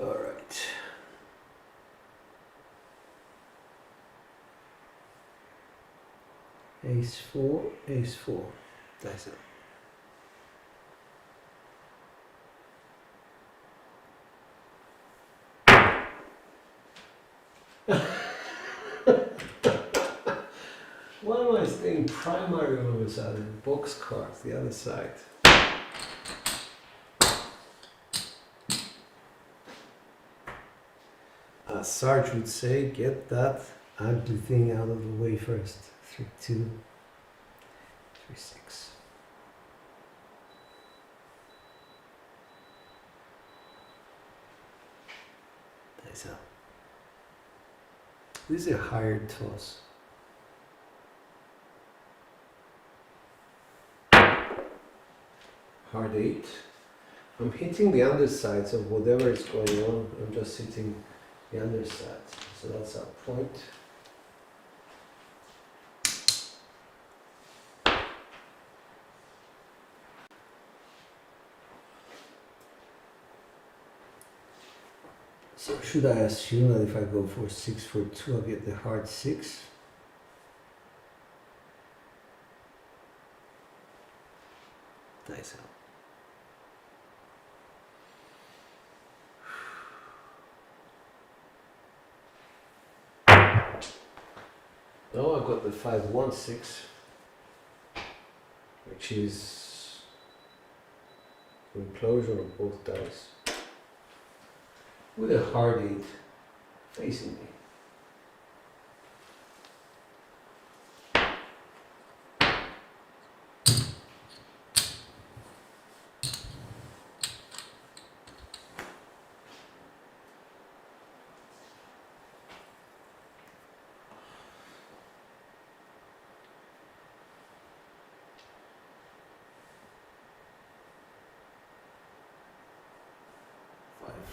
S1: All right. Ace 4, ace 4. That's it. Why am I staying primary all of a sudden? Box cards, the other side. As Sarge would say, get that ugly thing out of the way first. 3-2, 3-6. That's up. This is a higher toss. Hard 8. I'm hitting the undersides of whatever is going on. I'm just hitting the underside. So that's our point. So should I assume that if I go for 6-4-2, I'll get the hard 6? Nice out. Now I've got the 5-1-6, which is implosion of both dice, with a hard 8 facing me.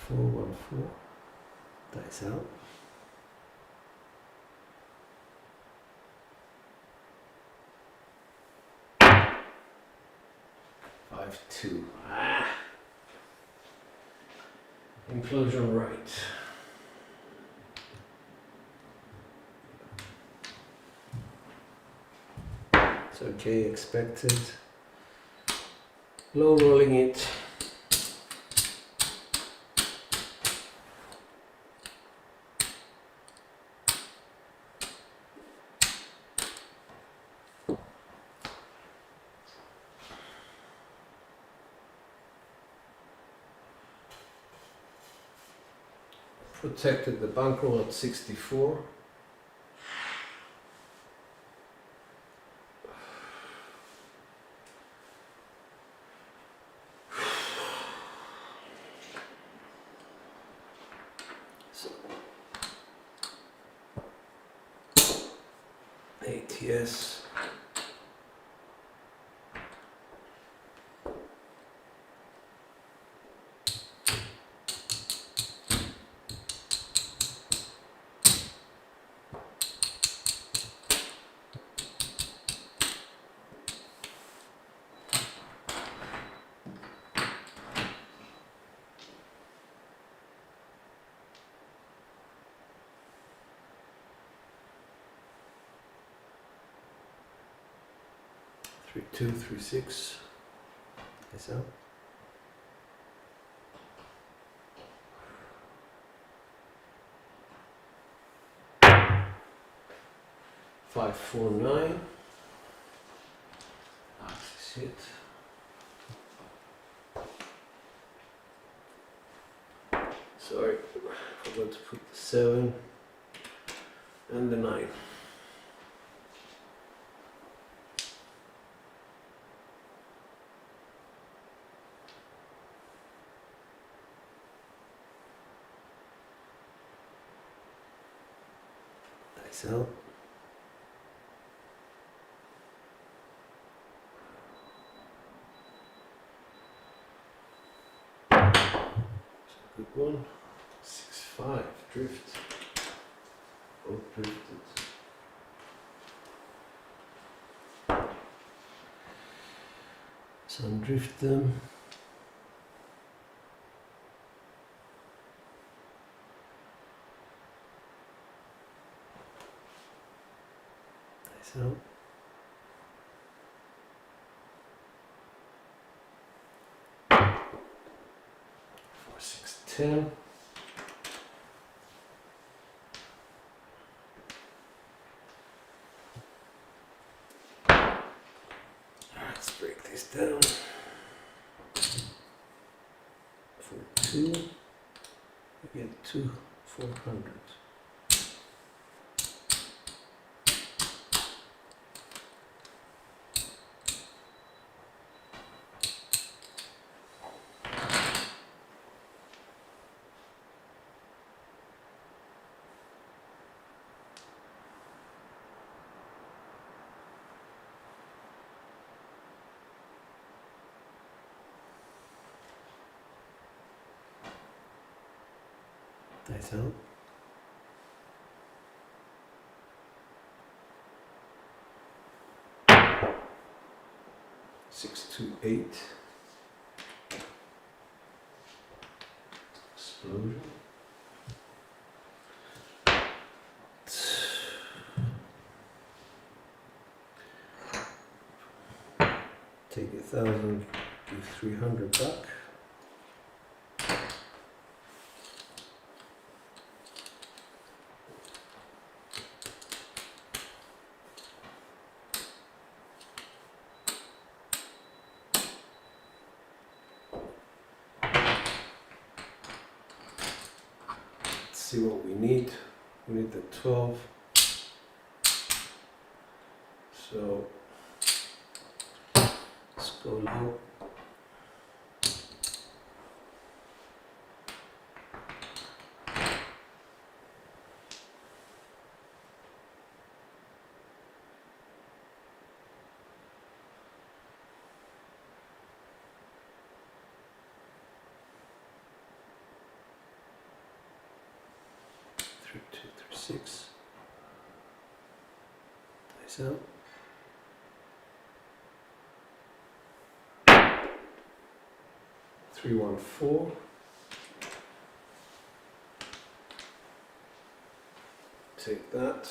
S1: Four, 1, 4. Dice out. Five, 2. Ah. Implosion right. It's okay, expected. Low rolling it. Protected the bankroll at 64. So, ATS. Three, 2, 3, 6. Yes, out. Five, 4, 9. That's it. Sorry, forgot to put the 7 and the 9. Nice out. 165 drift. Both drifted. So undrift them. So 4, 6, 10. Let's break this down. 4, 2. We get 2 400. Dice out. 6, 2, 8. Explosion. Take 1,000, give 300 back. See what we need. We need the 12. So let's go low. Three, 2, 3, 6. Dice out. 3, 1, 4. Take that.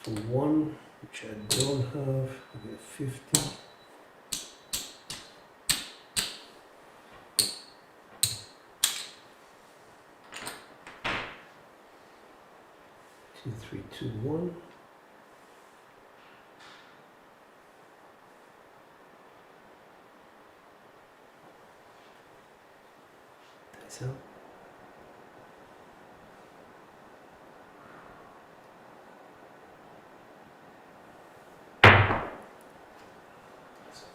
S1: For 1, which I don't have, I get 50. Two, 3, 2, 1. Dice out.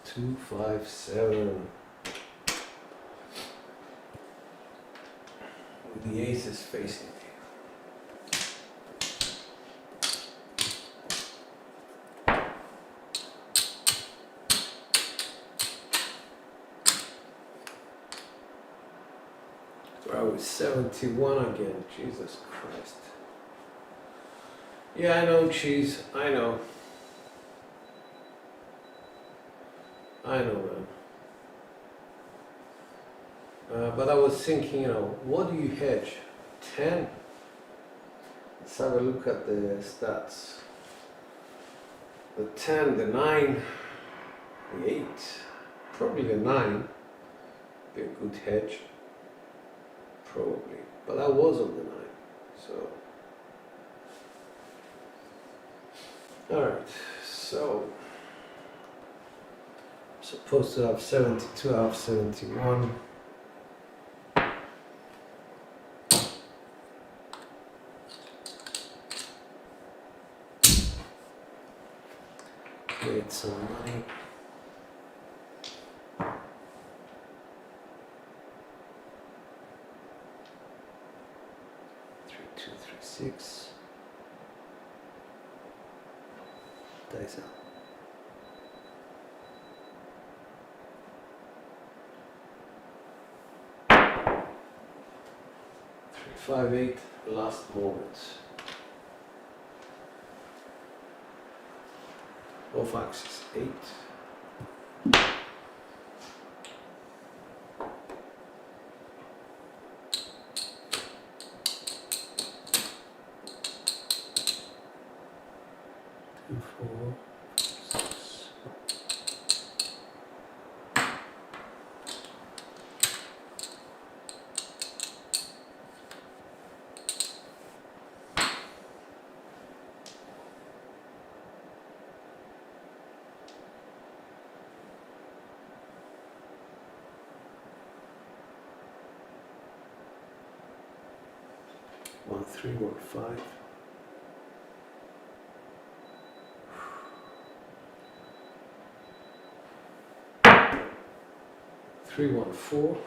S1: 2, 5, 7. With the aces facing me. I was 71 again. Jesus Christ. Yeah, I know, cheese. I know. I know, man. But I was thinking, you know, what do you hedge? 10? Let's have a look at the stats. The 10, the 9, the 8. Probably the 9. Be a good hedge. Probably. But I was on the 9. So. Alright. So. Supposed to have 72, I have 71. Create some money. 3, 2, 3, 6. Dice out. 5-8 last moment. Off axis 8. Two, 4, 6. One, 3, 1, 5. 3, 1, 4.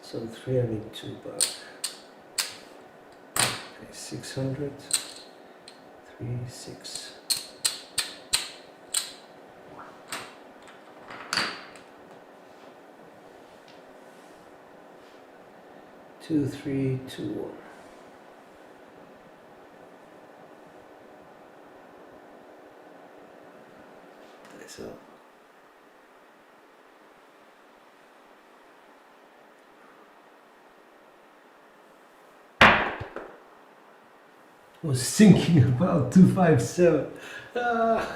S1: So 3, I need 2 back. Okay, 600. 3, 6. Two, 3, 2, 1. Nice up. Was thinking about 257. I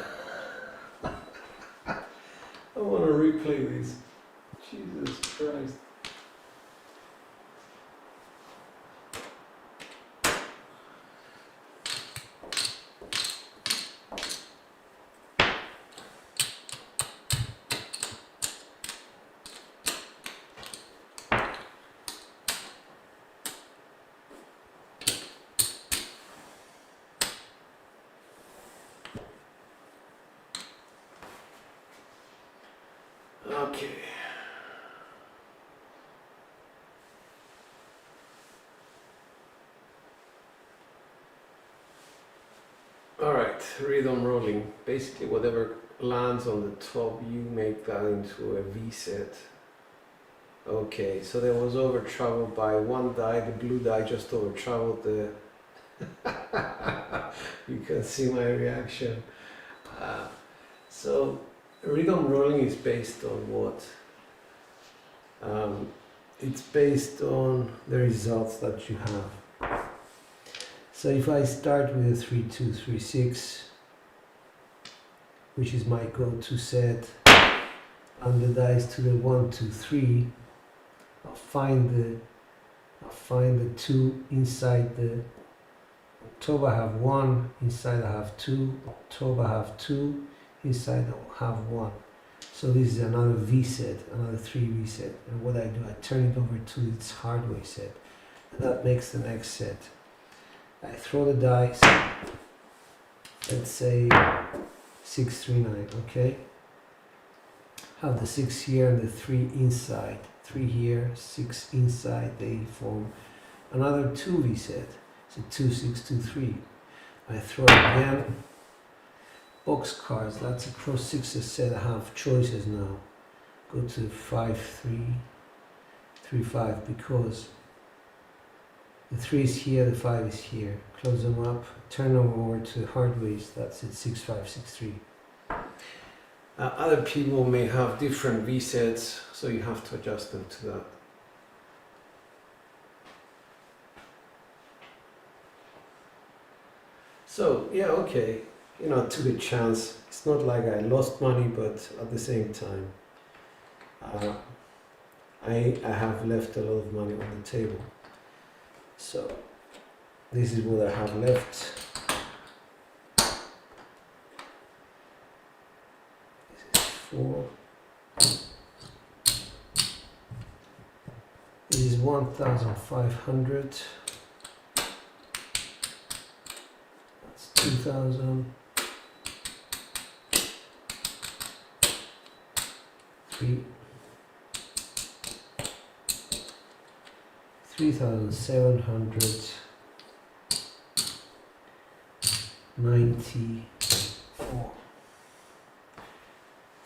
S1: want to replay these. Jesus Christ. Okay. All right, rhythm rolling. Basically, whatever lands on the top, you make that into a V set. Okay, so there was over travel by one die. The blue die just over traveled the. You can see my reaction. So rhythm rolling is based on what? It's based on the results that you have. So if I start with a 3, 2, 3, 6, which is my go-to set, and the dice to the 1, 2, 3, I'll find the 2 inside the top. I have 1, inside I have 2, top I have 2, inside I have 1. So this is another V set, another 3 V set. And what I do, I turn it over to its hardware set. And that makes the next set. I throw the dice, let's say 6, 3, 9, okay? Have the 6 here and the 3 inside. 3 here, 6 inside, they form another 2 V set. So 2, 6, 2, 3. I throw it again. Box cards, that's a cross 6 set. I have choices now. Go to 5, 3, 3, 5, because the 3 is here, the 5 is here. Close them up, turn them over to hardways, that's it, 6, 5, 6, 3. Other people may have different V sets, so you have to adjust them to that. So, yeah, okay. You know, I took a chance. It's not like I lost money, but at the same time, I have left a lot of money on the table. So, this is what I have left. This is 4. This is 1,500. That's 2,000. 3,700, 94.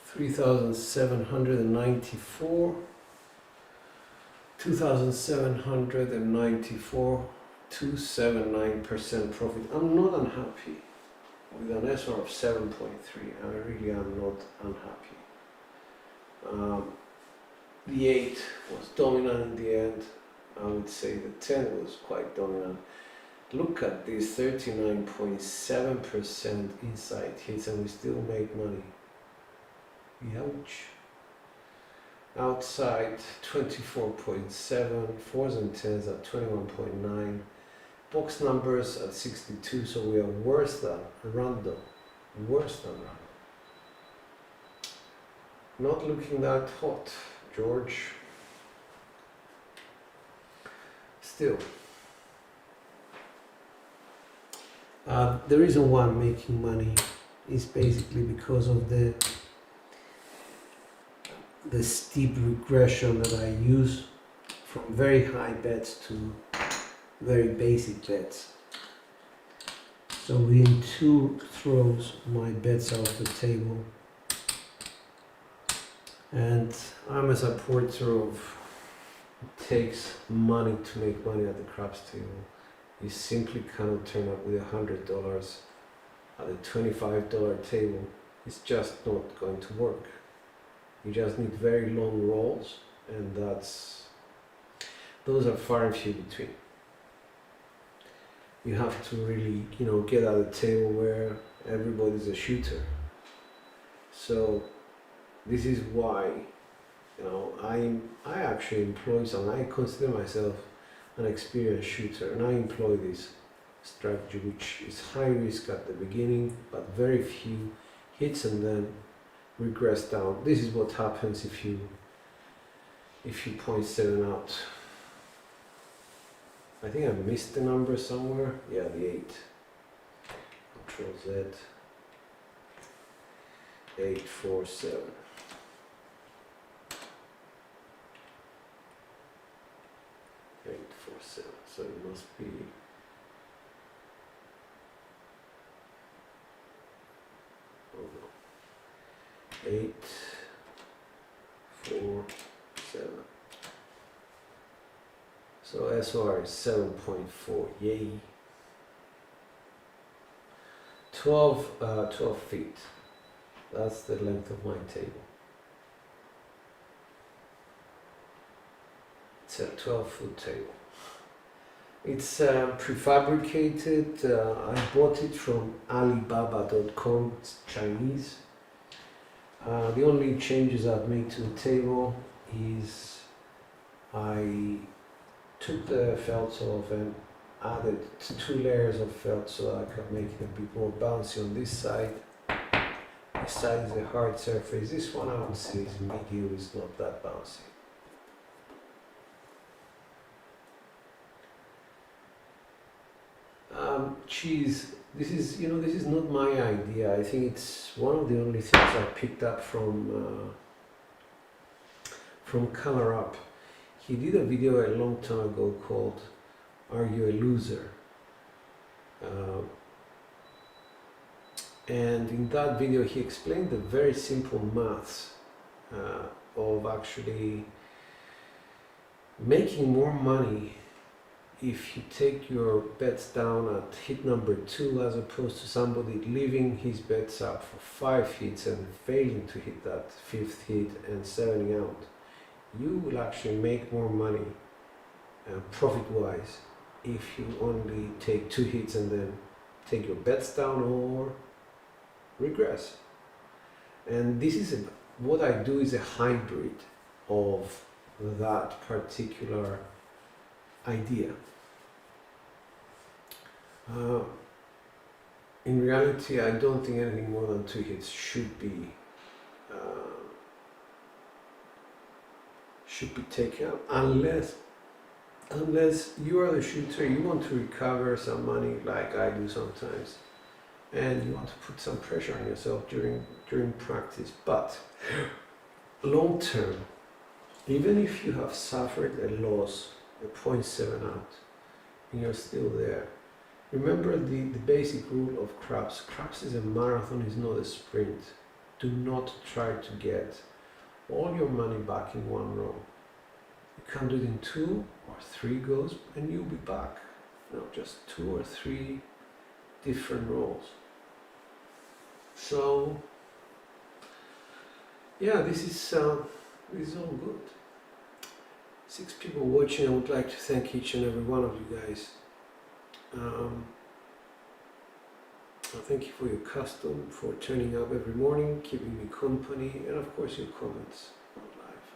S1: 3,794. 2,794. 279% profit. I'm not unhappy with an SOR of 7.3. I really am not unhappy. The 8 was dominant in the end. I would say the 10 was quite dominant. Look at this, 39.7% inside hits, and we still make money. Ouch. Outside 24.7, 4s and 10s at 21.9, box numbers at 62, so we are worse than random. Worse than random. Not looking that hot, George. Still. The reason why I'm making money is basically because of the steep regression that I use from very high bets to very basic bets. So within 2 throws my bets are off the table, and I'm a supporter of it takes money to make money at the craps table. You simply cannot turn up with $100 at a $25 table. It's just not going to work. You just need very long rolls, and those are far and few between. You have to really, get at a table where everybody's a shooter. So this is why, I actually employ some. I consider myself an experienced shooter, and I employ this strategy, which is high risk at the beginning, but very few hits, and then regress down. This is what happens if you point 7 out. I think I missed the number somewhere. Yeah, the 8. Control Z. 847. So it must be oh no. 8, 4, 7. So SOR is 7.4. Yay. 12 feet. That's the length of my table. It's a 12-foot table. It's prefabricated. I bought it from Alibaba.com. It's Chinese. The only changes I've made to the table is I took the felt off and added 2 layers of felt so I could make it a bit more bouncy on this side. This side is a hard surface. This one I would say is medium, it's not that bouncy. Cheese. This is not my idea. I think it's one of the only things I picked up from Color Up. He did a video a long time ago called "Are You a Loser?" And in that video he explained the very simple maths of actually making more money if you take your bets down at hit number 2 as opposed to somebody leaving his bets up for 5 hits and failing to hit that 5th hit and 7ing out. You will actually make more money profit-wise if you only take 2 hits and then take your bets down or regress. And this is what I do is a hybrid of that particular idea. In reality, I don't think anything more than 2 hits should be taken out, unless you are the shooter, you want to recover some money like I do sometimes, and you want to put some pressure on yourself during practice. But long term, even if you have suffered a loss, a 0.7 out, and you're still there, Remember the basic rule of craps. Craps is a marathon, is not a sprint. Do not try to get all your money back in one row. You can do it in 2 or 3 goes and you'll be back. Just 2 or 3 different rolls. So yeah, this is all good. 6 people watching. I would like to thank each and every one of you guys. Thank you for your custom, for turning up every morning, keeping me company, and of course your comments on live.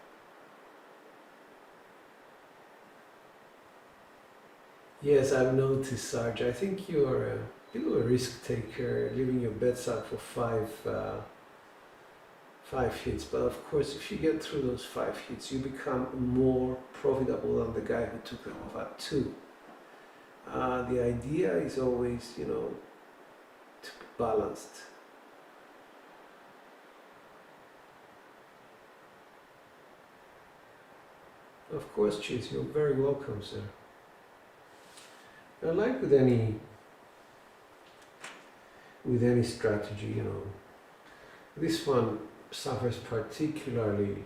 S1: Yes, I've noticed, Sarge. I think you're a little risk taker, leaving your bedside for 5 hits. But of course, if you get through those 5 hits, you become more profitable than the guy who took them off at 2. The idea is always, to be balanced. Of course, Cheese, you're very welcome, sir. Like with any strategy, this one suffers particularly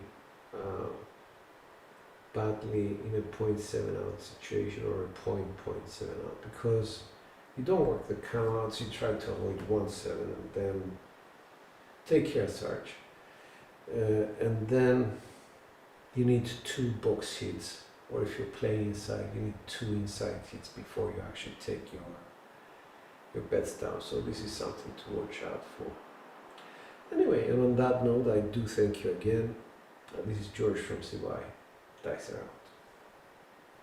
S1: badly in a 0.7 out situation or a 0.7 out, because you don't work the countouts, you try to avoid 1-7 and then take care, Sarge. And then you need 2 box hits, or if you're playing inside, you need 2 inside hits before you actually take your bets down. So this is something to watch out for. Anyway, and on that note, I do thank you again. This is George from CY. Dice are out.